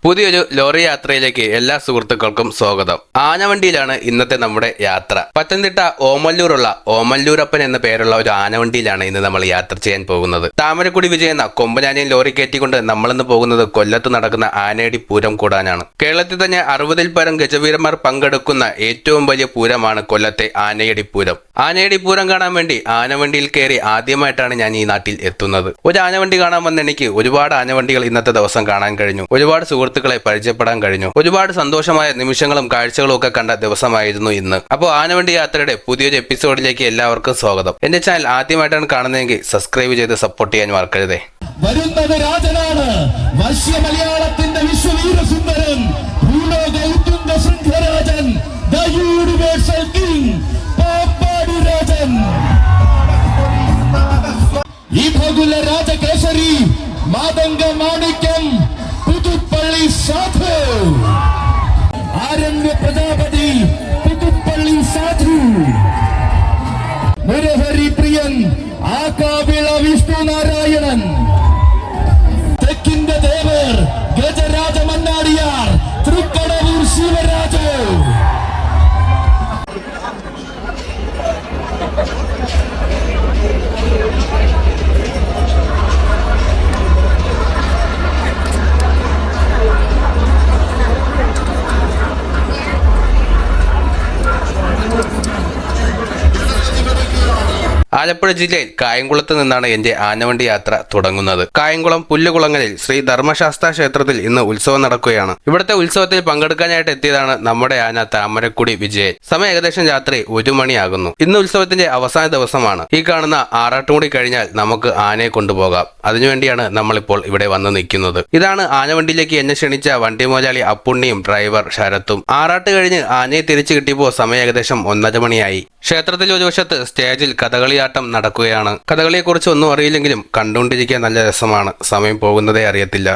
പുതിയൊരു ലോറി യാത്രയിലേക്ക് എല്ലാ സുഹൃത്തുക്കൾക്കും സ്വാഗതം. ആനവണ്ടിയിലാണ് ഇന്നത്തെ നമ്മുടെ യാത്ര. പത്തനംതിട്ട ഓമല്ലൂരുള്ള ഓമല്ലൂരപ്പൻ എന്ന പേരുള്ള ഒരു ആനവണ്ടിയിലാണ് ഇന്ന് നമ്മൾ യാത്ര ചെയ്യാൻ പോകുന്നത്. താമരക്കുടി വിജയെന്ന കൊമ്പനാനയും ലോറി കയറ്റിക്കൊണ്ട് നമ്മളിന്ന് പോകുന്നത് കൊല്ലത്ത് നടക്കുന്ന ആനയടി പൂരം കൂടാനാണ്. കേരളത്തിൽ തന്നെ 60-ൽ പരം ഗജവീരന്മാർ പങ്കെടുക്കുന്ന ഏറ്റവും വലിയ പൂരമാണ് കൊല്ലത്തെ ആനയടി പൂരം. ആനയടി പൂരം കാണാൻ വേണ്ടി ആനവണ്ടിയിൽ കയറി ആദ്യമായിട്ടാണ് ഞാൻ ഈ നാട്ടിൽ എത്തുന്നത്. ഒരു ആനവണ്ടി കാണാൻ വന്ന എനിക്ക് ഒരുപാട് ആനവണ്ടികൾ ഇന്നത്തെ ദിവസം കാണാൻ കഴിഞ്ഞു. ഒരുപാട് സുഹൃത്തുക്കളെ പരിചയപ്പെടാൻ കഴിഞ്ഞു. ഒരുപാട് സന്തോഷമായ നിമിഷങ്ങളും കാഴ്ചകളും ഒക്കെ കണ്ട ദിവസമായിരുന്നു ഇന്ന്. അപ്പോൾ ആനവണ്ടി യാത്രയുടെ പുതിയൊരു എപ്പിസോഡിലേക്ക് എല്ലാവർക്കും സ്വാഗതം. എന്റെ ചാനൽ ആദ്യമായിട്ടാണ് കാണുന്നതെങ്കിൽ സബ്സ്ക്രൈബ് ചെയ്ത് സപ്പോർട്ട് ചെയ്യാൻ മറക്കരുതേ. വരുന്നത് രാജനാണ്, വശ്യ മലയാളത്തിന്റെ വിശ്വവീരസുന്ദരൻ, ഭൂലോക ഉത്തുംഗ ശൃംഖരാജൻ, the universal king, Pappadi Rajan, ഈ ഭഗുല രാജകേശരി, മാതംഗ മാണിക്യം, പുതുപ്പള്ളി സാധു, ആരണ്യ പ്രജാപതി, പുതുപ്പള്ളി സാധു, മുരഹരി പ്രിയൻ, ആകാവിള വിഷ്ണു നാരായണൻ, തെക്കിന്റെ ദേവർ ഗജരാജ മന്നാടിയാർ, തൃക്കടവൂർ ശിവരാജു. ആലപ്പുഴ ജില്ലയിൽ കായംകുളത്ത് നിന്നാണ് എന്റെ ആനവണ്ടി യാത്ര തുടങ്ങുന്നത്. കായംകുളം പുല്ലുകുളങ്ങലിൽ ശ്രീ ധർമ്മശാസ്ത്ര ക്ഷേത്രത്തിൽ ഇന്ന് ഉത്സവം നടക്കുകയാണ്. ഇവിടുത്തെ ഉത്സവത്തിൽ പങ്കെടുക്കാനായിട്ട് എത്തിയതാണ് നമ്മുടെ ആന താമരക്കുടി വിജയൻ. സമയം ഏകദേശം രാത്രി 1 മണിയാകുന്നു. ഇന്ന് ഉത്സവത്തിന്റെ അവസാന ദിവസമാണ്. ഈ കാണുന്ന ആറാട്ടുകൂടി കഴിഞ്ഞാൽ നമുക്ക് ആനയെ കൊണ്ടുപോകാം. അതിനുവേണ്ടിയാണ് നമ്മളിപ്പോൾ ഇവിടെ വന്ന് നിൽക്കുന്നത്. ഇതാണ് ആനവണ്ടിയിലേക്ക് എന്നെ ക്ഷണിച്ച വണ്ടി മുതലാളി അപ്പുണ്ണിയും ഡ്രൈവർ ശരത്തും. ആറാട്ട് കഴിഞ്ഞ് ആനയെ തിരിച്ചു കിട്ടിയപ്പോൾ സമയം ഏകദേശം 1:30 മണിയായി. ക്ഷേത്രത്തിൽ ഒരു വശത്ത് സ്റ്റേജിൽ കഥകളിയാട്ടം നടക്കുകയാണ്. കഥകളിയെക്കുറിച്ച് ഒന്നും അറിയില്ലെങ്കിലും കണ്ടുകൊണ്ടിരിക്കാൻ നല്ല രസമാണ്. സമയം പോകുന്നതേ അറിയത്തില്ല.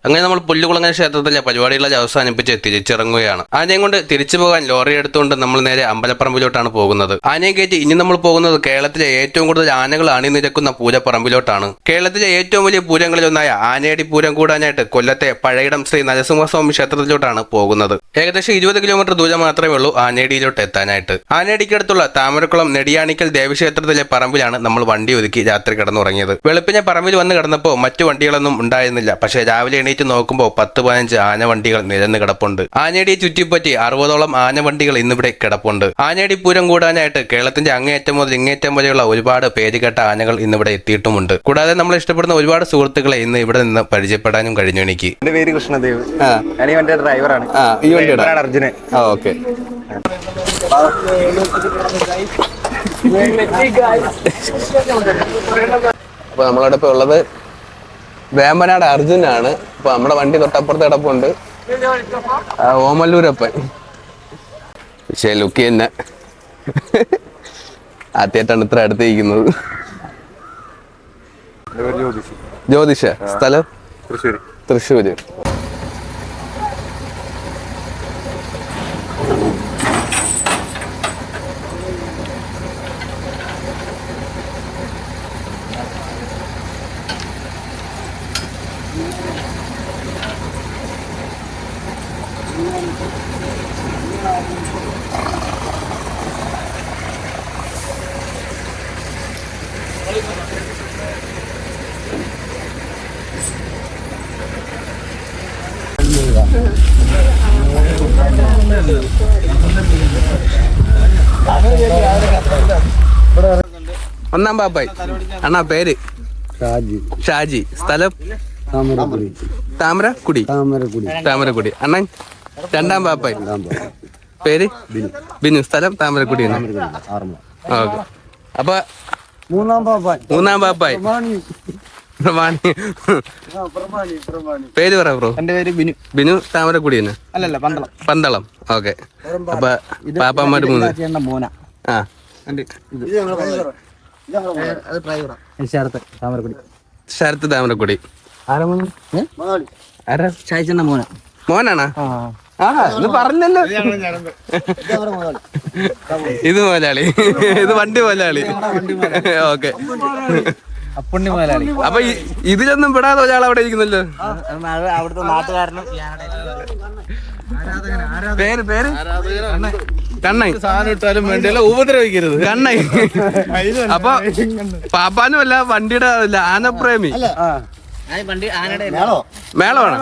അങ്ങനെ നമ്മൾ പുല്ലുകുളങ്ങര ക്ഷേത്രത്തിലെ പരിപാടികളെ അവസാനിപ്പിച്ച് തിരിച്ചിറങ്ങുകയാണ്. ആനയും കൊണ്ട് തിരിച്ചു പോകാൻ ലോറി എടുത്തുകൊണ്ട് നമ്മൾ നേരെ അമ്പലപ്പറമ്പിലോട്ടാണ് പോകുന്നത്. ആനയെ കയറ്റി ഇനി നമ്മൾ പോകുന്നത് കേരളത്തിലെ ഏറ്റവും കൂടുതൽ ആനകൾ അണിനിരക്കുന്ന പൂരപ്പറമ്പിലോട്ടാണ്. കേരളത്തിലെ ഏറ്റവും വലിയ പൂരങ്ങളിലൊന്നായ ആനയടി പൂരം കൂടാനായിട്ട് കൊല്ലത്തെ പഴയിടം ശ്രീ നരസിംഹസ്വാമി ക്ഷേത്രത്തിലോട്ടാണ് പോകുന്നത്. ഏകദേശം 20 കിലോമീറ്റർ ദൂരം മാത്രമേ ഉള്ളൂ ആനയടിയിലോട്ട് എത്താനായിട്ട്. ആനയടിക്കടുത്തുള്ള താമരക്കുളം നെടിയാണിക്കൽ ദേവീക്ഷേത്രത്തിലെ പറമ്പിലാണ് നമ്മൾ വണ്ടി ഒതുക്കി രാത്രി കിടന്നുറങ്ങിയത്. വെളുപ്പിനെ പറമ്പിൽ വന്ന് കിടന്നപ്പോൾ മറ്റു വണ്ടികളൊന്നും ഉണ്ടായിരുന്നില്ല. പക്ഷേ രാവിലെ എണീറ്റ് നോക്കുമ്പോൾ 10-15 ആനവണ്ടികൾ നിരന്ന് കിടപ്പുണ്ട്. ആനയടിയെ ചുറ്റിപ്പറ്റി 60ഓളം ആനവണ്ടികൾ ഇന്നിവിടെ കിടപ്പുണ്ട്. ആനയടി പൂരം കൂടാനായിട്ട് കേരളത്തിന്റെ അങ്ങേയറ്റം മുതൽ ഇങ്ങേറ്റം വരെയുള്ള ഒരുപാട് പേരുകെട്ട ആനകൾ ഇന്നിവിടെ എത്തിയിട്ടുമുണ്ട്. കൂടാതെ നമ്മൾ ഇഷ്ടപ്പെടുന്ന ഒരുപാട് സുഹൃത്തുക്കളെ ഇന്ന് ഇവിടെ നിന്ന് പരിചയപ്പെടാനും കഴിഞ്ഞു എനിക്ക്. എന്റെ പേര് കൃഷ്ണദേവ്, ഞാൻ ഈ വണ്ടിയുടെ ഡ്രൈവറാണ്. അർജുനൻ. ഓക്കെ. അപ്പൊ നമ്മളോടൊപ്പം ഉള്ളത് വേമ്പനാട് അർജുനാണ്. അപ്പൊ നമ്മുടെ വണ്ടി തൊട്ടപ്പുറത്ത് കിടപ്പുണ്ട് ഓമല്ലൂരപ്പൻ. പക്ഷേ ലുക്ക് തന്നെ ആദ്യമായിട്ടാണ് ഇത്ര അടുത്തിരിക്കുന്നത്. ജ്യോതിഷ. സ്ഥലം തൃശ്ശൂര്. ഒന്നാം പാപ്പായി. അണ്ണാ പേര് ഷാജി. സ്ഥലം താമരക്കുടി. അണ്ണൻ രണ്ടാം പാപ്പായി. പേര് ബിനു. സ്ഥലം താമരക്കുടി. ഓക്കെ. അപ്പൊ മൂന്നാം പാപ്പാൻ പാപ്പായി പ്രമാണി. പേര് പറ ബ്രോ. എന്റെ പേര് ബിനു. ബിനു താമരക്കുടി തന്നെ. അല്ലല്ല പന്തളം. പന്തളം. ഓക്കെ. അപ്പൊ പാപ്പാമാര് 3. മോന. ആ താമരക്കുടി. ശരത്ത് താമരക്കുടി. ആരാ? ഷായിച്ചേണ്ട മോന. മോനാണോ? ഇത് പറഞ്ഞല്ലോ. ഇത് മുതലാളി. ഇത് വണ്ടി മുതലാളി. ഓക്കെ. അപ്പുണ്ണി മുതലാളി. അപ്പൊ ഇതിലൊന്നും പെടാതെ ഒരാൾ അവിടെ ഇരിക്കുന്നല്ലോ. അവിടുത്തെ നാട്ടുകാരനും പേര് കണ്ണൈ. സാധനം ഇട്ടാലും വേണ്ടിയല്ല, ഉപദ്രവിക്കരുത്. കണ്ണൈ. അപ്പൊ പാപ്പാനുമല്ല, വണ്ടിയുടെ ആനപ്രേമി. മേളമാണ്.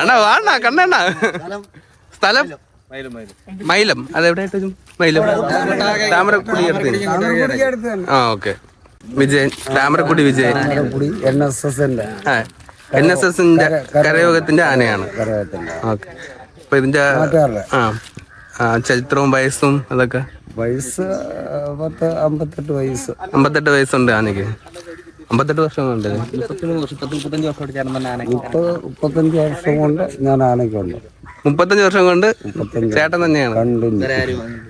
അണ്ണാ വാണ കണ്ണണ്ണ. സ്ഥലം മൈലം. അതെവിടെയായിട്ട്? മൈലം താമരക്കുടി അടുത്ത്. ആ ഓക്കെ. വിജയൻ താമരക്കുടി വിജയൻ NSSന്റെ കരയോഗത്തിന്റെ ആനയാണ്. ഓക്കെ. അപ്പൊ ഇതിന്റെ ചരിത്രവും വയസ്സും അതൊക്കെ? വയസ്സ് 58 വയസ്സ്. 58 വയസ്സുണ്ട് ആനയ്ക്ക്. 58 വർഷം കൊണ്ട് 35 വർഷം കൊണ്ട് ഞാൻ ആനയ്ക്കുണ്ട്. 35 വർഷം കൊണ്ട് ചേട്ടൻ തന്നെയാണ്.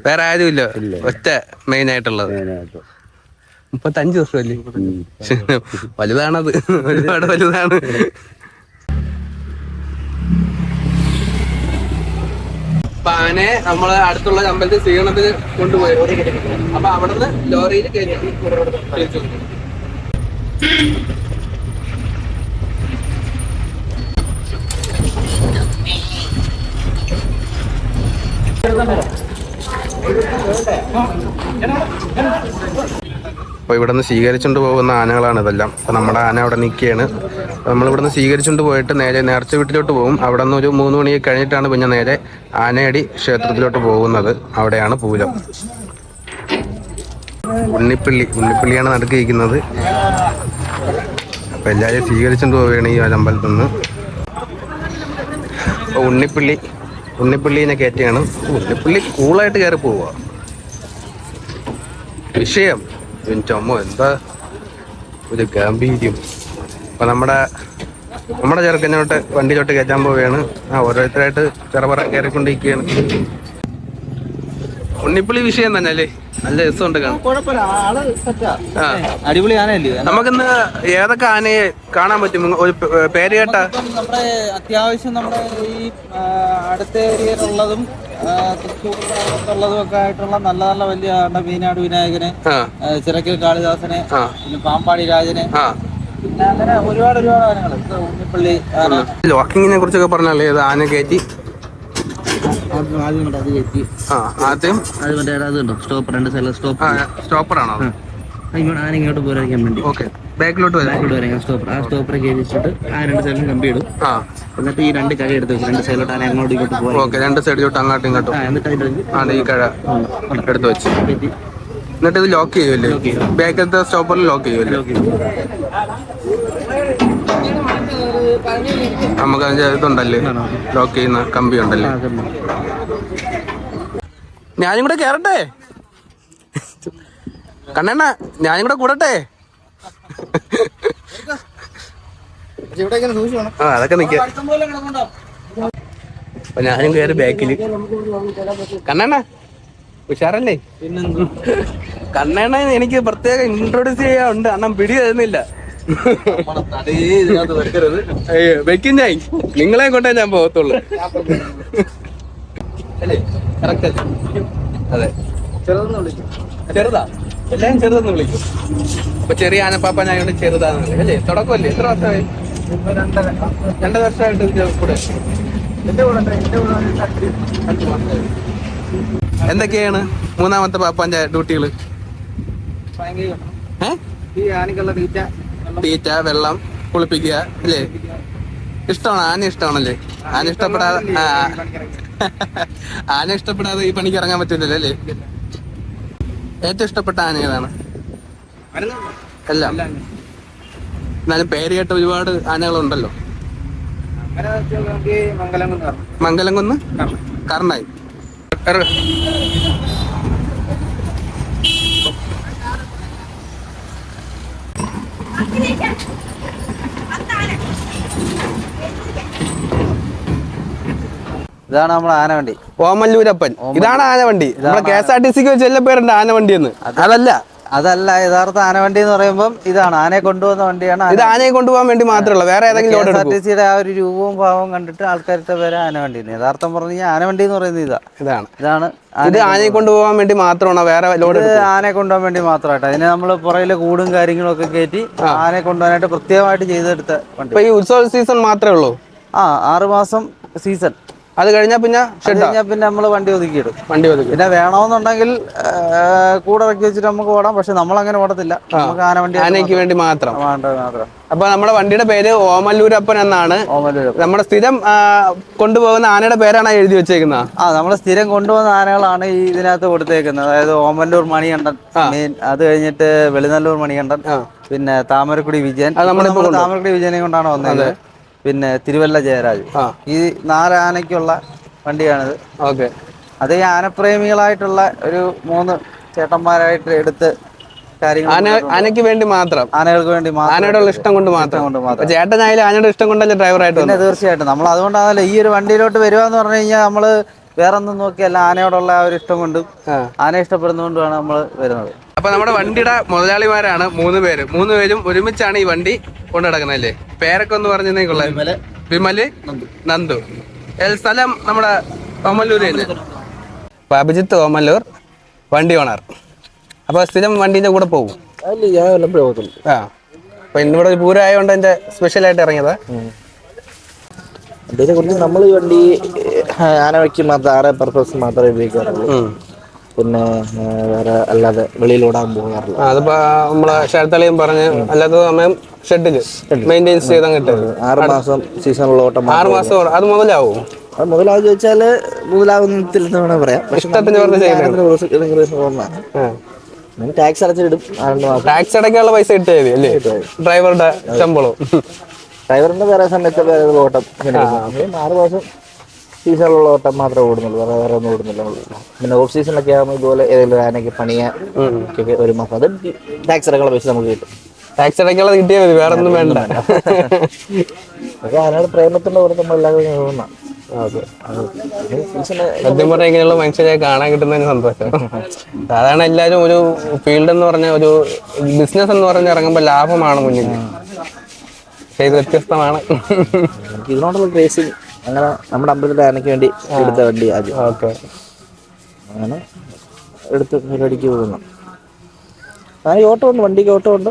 വേറെ ആരുമില്ല, ഒറ്റ മെയിൻ ആയിട്ടുള്ളത്. 35 വർഷമല്ലേ? വലുതാണത്, ഒരുപാട് വലുതാണ്. ആനയെ നമ്മള് അടുത്തുള്ള അമ്പലത്തിൽ സ്വീകരണത്തിന് കൊണ്ടുപോയി. അപ്പൊ അവിടുന്ന് ലോറിയിൽ കയറ്റി തിരിച്ചു. അപ്പോൾ ഇവിടുന്ന് സ്വീകരിച്ചുകൊണ്ട് പോകുന്ന ആനകളാണ് ഇതെല്ലാം. അപ്പോൾ നമ്മുടെ ആന അവിടെ നിൽക്കുകയാണ്. നമ്മളിവിടുന്ന് സ്വീകരിച്ചുകൊണ്ട് പോയിട്ട് നേരെ നേർച്ച വീട്ടിലോട്ട് പോകും. അവിടെ നിന്ന് ഒരു 3 മണി കഴിഞ്ഞിട്ടാണ് പിന്നെ നേരെ ആനയടി ക്ഷേത്രത്തിലോട്ട് പോകുന്നത്. അവിടെയാണ് പൂരം. ഉണ്ണിപ്പള്ളിയാണ് നടുക്കിയിരിക്കുന്നത്. അപ്പോൾ എല്ലാവരെയും സ്വീകരിച്ചുകൊണ്ട് പോവുകയാണ് ഈ അമ്പലത്തിൽ നിന്ന്. അപ്പോൾ ഉണ്ണിപ്പള്ളിനെ കയറ്റിയാണ്. ഉണ്ണിപ്പള്ളി കൂളായിട്ട് കയറി പോവുക. വിഷയം ചുമ എന്താ ഒരു ഗാംഭീര്യം. അപ്പൊ നമ്മുടെ ചെറുക്കനോട്ട് വണ്ടിയിലോട്ട് കയറ്റാൻ പോവുകയാണ്. ഓരോരുത്തരായിട്ട് ചെറുപറ കയറിക്കൊണ്ടിരിക്കുകയാണ്. ഉണ്ണിപ്പള്ളി വിഷയം തന്നെ അല്ലേ? നല്ല രസമുണ്ട് കാണാൻ. അടിപൊളി ആനയല്ലേ? നമുക്കിന്ന് ഏതൊക്കെ ആനയെ കാണാൻ പറ്റും? ഒരു പേര് കേട്ടാ? നമ്മുടെ അത്യാവശ്യം നമ്മുടെ ഈ അടുത്ത ഏരിയയിലുള്ളതും തൃശ്ശൂരിലുള്ളതും ഒക്കെ ആയിട്ടുള്ള നല്ല നല്ല വലിയ ആന, മീനാട് വിനായകനെ, ചിറക്കൽ കാളിദാസനെ, പിന്നെ പാമ്പാടി രാജനെ, പിന്നെ അങ്ങനെ ഒരുപാട് ആനകൾ. ഉണ്ണിപ്പള്ളി ആന. ലോക്കിങ്ങിനെ കുറിച്ചൊക്കെ പറഞ്ഞാലേ ഇത് ആന കയറ്റി ആദ്യം സ്റ്റോപ്പർ, 2 സൈഡിൽ സ്റ്റോപ്പറാണോ? ആന ഇങ്ങോട്ട് പോരാൻ വേണ്ടി ബാക്കിലോട്ട് വരാം. സ്റ്റോപ്പർ, ആ സ്റ്റോപ്പർ കയറ്റിച്ചിട്ട് ആ 2 സൈഡിലും കമ്പി ഇടും. എന്നിട്ട് ഈ 2 കഴ എടുത്ത് വെച്ച് 2 സൈഡിലോട്ട് ആന അങ്ങോട്ടും ഇങ്ങോട്ട് പോകും. ഓക്കെ. 2 സൈഡിലോട്ട് അങ്ങോട്ടും ഇങ്ങോട്ടും. എന്നിട്ട് ഈ കഴ എടുത്ത് വെച്ച് എന്നിട്ട് ഇത് ലോക്ക് ചെയ്യുമല്ലേ? ബാക്കിലത്തെ സ്റ്റോപ്പറിൽ ലോക്ക് ചെയ്യുമല്ലേ? നമുക്ക് അതിന്റെ ഇതുണ്ടല്ലേ, ലോക്ക് ചെയ്യുന്ന കമ്പി ഉണ്ടല്ലേ? ഞാനും കൂടെ കേറട്ടെ കണ്ണണ്ണ? ഞാനും കൂടെ കൂടട്ടെ? അതൊക്കെ നിക്ക. അപ്പൊ ഞാനും കയറി ബാക്കില്. കണ്ണണ്ണ ഉഷാറല്ലേ? കണ്ണണ്ണ എനിക്ക് പ്രത്യേകം ഇൻട്രോഡ്യൂസ് ചെയ്യാറുണ്ട്. അണ്ണൻ പിടി തരുന്നില്ല. വെക്കും ഞാൻ. നിങ്ങളെ കൊണ്ടേ ഞാൻ പോകത്തുള്ളൂ. അല്ലേ? കറക്റ്റ് അല്ലേ? അതെ. ചെറുതാ, എല്ലാരും ചെറുതെന്ന് വിളിക്കും. അപ്പൊ ചെറിയ ആനപ്പാപ്പ ഞാൻ ഇവിടെ ചെറുതാന്ന് വിളിക്കും അല്ലേ? തുടക്കമല്ലേ? എത്ര വർഷമായി? 2 വർഷമായിട്ട് കൂടെ. എന്തൊക്കെയാണ് 3ാമത്തെ പാപ്പാന്റെ ഡ്യൂട്ടികള്? തീറ്റ, വെള്ളം, കുളിപ്പിക്കുക അല്ലേ? ഇഷ്ടമാണ് ആന? ഇഷ്ടമാണല്ലേ? ആന ഇഷ്ടപ്പെടാതെ ഈ പണിക്ക് ഇറങ്ങാൻ പറ്റില്ലല്ലോ അല്ലേ? ഏറ്റവും ഇഷ്ടപ്പെട്ട ആന ഏതാണ്? എല്ലാം. എന്നാലും പേര് കേട്ട ഒരുപാട് ആനകളുണ്ടല്ലോ. മംഗലംകുന്ന്, കർണായി. ഇതാണ് നമ്മുടെ ആനവണ്ടി. ഓമല്ലൂരപ്പൻ. ഇതാണ് ആനവണ്ടി. നമ്മുടെ KSRTCക്ക് വെച്ച് എല്ലാ പേരുണ്ട് ആനവണ്ടി എന്ന്. അതല്ല യഥാർത്ഥ ആനവണ്ടി എന്ന് പറയുമ്പോൾ ഇതാണ് ആനയെ കൊണ്ടുപോകുന്ന വണ്ടിയാണ്. ഇത് ആനയെ കൊണ്ടുപോകാൻ വേണ്ടി മാത്രമല്ല, വേറെ ഏതെങ്കിലും KSRTCയുടെ ആ ഒരു രൂപവും ഭാവവും കണ്ടിട്ട് ആൾക്കാരുടെ പേര് ആനവണ്ടി. യഥാർത്ഥം പറഞ്ഞു കഴിഞ്ഞാൽ ആനവണ്ടി എന്ന് പറയുന്നത് ഇതാണ്. ഇത് ആനയെ കൊണ്ടുപോകാൻ വേണ്ടി മാത്രമാണോ വേറെ ലോഡ്? ആനയെ കൊണ്ടുപോകാൻ വേണ്ടി മാത്രമായിട്ട് അതിന് നമ്മൾ പുറകിലെ കൂടും കാര്യങ്ങളും ഒക്കെ കയറ്റി ആനയെ കൊണ്ടുപോകാനായിട്ട് പ്രത്യേകമായിട്ട് ചെയ്തെടുത്ത വണ്ടി. ഇപ്പൊ ഈ ഉത്സവ സീസൺ മാത്രമേ ഉള്ളൂ? 6 മാസം സീസൺ. അത് കഴിഞ്ഞാൽ പിന്നെ നമ്മൾ വണ്ടി ഒതുക്കിയിടും. പിന്നെ വേണമെന്നുണ്ടെങ്കിൽ കൂടെ ഇറക്കി വെച്ചിട്ട് നമുക്ക് ഓടാം. പക്ഷെ നമ്മൾ അങ്ങനെ ഓടത്തില്ല. നമുക്ക് ആനയ്ക്ക് വേണ്ടി മാത്രം. അപ്പൊ നമ്മുടെ വണ്ടിയുടെ പേര് ഓമല്ലൂരപ്പൻ എന്നാണ്. നമ്മുടെ സ്ഥിരം കൊണ്ടുപോകുന്ന ആനയുടെ പേരാണ് എഴുതി വെച്ചേക്കുന്നത്. നമ്മൾ സ്ഥിരം കൊണ്ടുപോകുന്ന ആനകളാണ് ഈ ഇതിനകത്ത് കൊടുത്തേക്കുന്നത്. അതായത് ഓമല്ലൂർ മണികണ്ഠൻ മെയിൻ, അത് കഴിഞ്ഞിട്ട് വെളിനല്ലൂർ മണികണ്ഠൻ, പിന്നെ താമരക്കുടി വിജയൻ. താമരക്കുടി വിജയനെ കൊണ്ടാണ് വന്നത്. പിന്നെ തിരുവല്ല ജയരാജ്. ഈ 4 ആനയ്ക്കുള്ള വണ്ടിയാണിത്. ഓക്കെ. അത് ഈ ആനപ്രേമികളായിട്ടുള്ള ഒരു 3 ചേട്ടന്മാരായിട്ട് എടുത്ത് ആനയ്ക്ക് വേണ്ടി മാത്രം, ആനകൾക്ക് വേണ്ടി മാത്രം, ആനയോടുള്ള ഇഷ്ടം കൊണ്ട് മാത്രം. ചേട്ടനായാലും ആനയുടെ ഇഷ്ടം കൊണ്ടല്ലേ ഡ്രൈവറായിട്ട്? പിന്നെ തീർച്ചയായിട്ടും നമ്മൾ അതുകൊണ്ടാണല്ലോ ഈ ഒരു വണ്ടിയിലോട്ട് വരുവാന്ന് പറഞ്ഞു കഴിഞ്ഞാൽ നമ്മള് വേറെ ഒന്നും നോക്കിയല്ല, ആനയോടുള്ള ആ ഒരു ഇഷ്ടം കൊണ്ടും ആനയെ ഇഷ്ടപ്പെടുന്നതുകൊണ്ടുമാണ് നമ്മൾ വരുന്നത്. അപ്പൊ നമ്മുടെ വണ്ടിയുടെ മുതലാളിമാരാണ് 3 പേരും ഒരുമിച്ചാണ് ഈ വണ്ടി കൊണ്ടു നടക്കുന്നതല്ലേ? പേരൊക്കെ ഒന്ന് പറഞ്ഞേക്കുള്ള? വിമല്, നന്ദു. സ്ഥലം നമ്മുടെ ഓമല്ലൂര്. അഭിജിത്ത് ഓമല്ലൂർ, വണ്ടി ഓണർ. അപ്പൊ സ്ഥിരം വണ്ടീന്റെ കൂടെ പോകും? അപ്പൊ ഇന്നിവിടെ ഒരു പൂരം ആയതുകൊണ്ട് എന്റെ സ്പെഷ്യലായിട്ട് ഇറങ്ങിയതാ. ഇതിനെ കുറിച്ച് നമ്മൾ ഈ വണ്ടി ആന വയ്ക്ക് മാത്രം, ആന പർപ്പസ് മാത്രമേ ഉപയോഗിക്കാറുള്ളൂ. പിന്നെ വേറെ അല്ലാതെ വെളിയിലോടാൻ പോകാറില്ല. അതിപ്പോ നമ്മളെ ഷെൽത്തളിയും പറഞ്ഞ് അല്ലാത്ത സമയം ഷെഡില് മെയിൻറ്റെയിൻസ് ചെയ്താൽ കിട്ടും. 6 മാസം സീസണുള്ള ഓട്ടം. 6 മാസം അത് മുതലാവും? അത് മുതലാവും ചോദിച്ചാല് മുതലാവുന്നതിൽ വേണം പറയാം. ടാക്സ് അടച്ചിടും. ടാക്സ് അടയ്ക്കാനുള്ള പൈസ കിട്ടിയത് അല്ലേ? ഡ്രൈവറുടെ ശമ്പളം, ഡ്രൈവറിന്റെ വേറെ സമയത്ത് വേറെ ഓട്ടം. 6 മാസം സീസണിലുള്ള ഓട്ടം മാത്രമേ ഓടുന്നുള്ളൂ, വേറെ ഒന്നും ഓടുന്നില്ല. പിന്നെ ഓഫ് സീസണിലൊക്കെ ആകുമ്പോൾ ഇതുപോലെ ഏതെങ്കിലും ആനയ്ക്ക് പണിയാൻ ഒരു മാസം അത് ടാക്സ് അടക്കാനുള്ള പൈസ നമുക്ക് കിട്ടും. ടാക്സ് അടയ്ക്കാനുള്ളത് കിട്ടിയാൽ മതി, വേറെ ഒന്നും വേണ്ട. അപ്പൊ ആനയുടെ പ്രേമത്തിന്റെ കൂടെ നമ്മൾ എല്ലാവരും തോന്നാം. സത്യം പറഞ്ഞാൽ ഇങ്ങനെയുള്ള മനുഷ്യരെ കാണാൻ കിട്ടുന്നതിന് സന്തോഷം. സാധാരണ എല്ലാവരും ഒരു ഫീൽഡ് എന്ന് പറഞ്ഞ ഒരു ബിസിനസ് എന്ന് പറഞ്ഞ് ഇറങ്ങുമ്പോൾ ലാഭമാണ് മുന്നിൽ. പക്ഷെ ഇത് വ്യത്യസ്തമാണ്. ഇതിനോടുള്ള ക്രേസിങ് അങ്ങനെ നമ്മുടെ അമ്പലത്തിലെ ആനയ്ക്ക് വേണ്ടി എടുത്ത വണ്ടി ആദ്യം. ഓക്കെ. അങ്ങനെ എടുത്ത് പരിപാടിക്ക് പോകുന്നു. ആന ഓട്ടം ഉണ്ട്, വണ്ടിക്ക് ഓട്ടം ഉണ്ട്.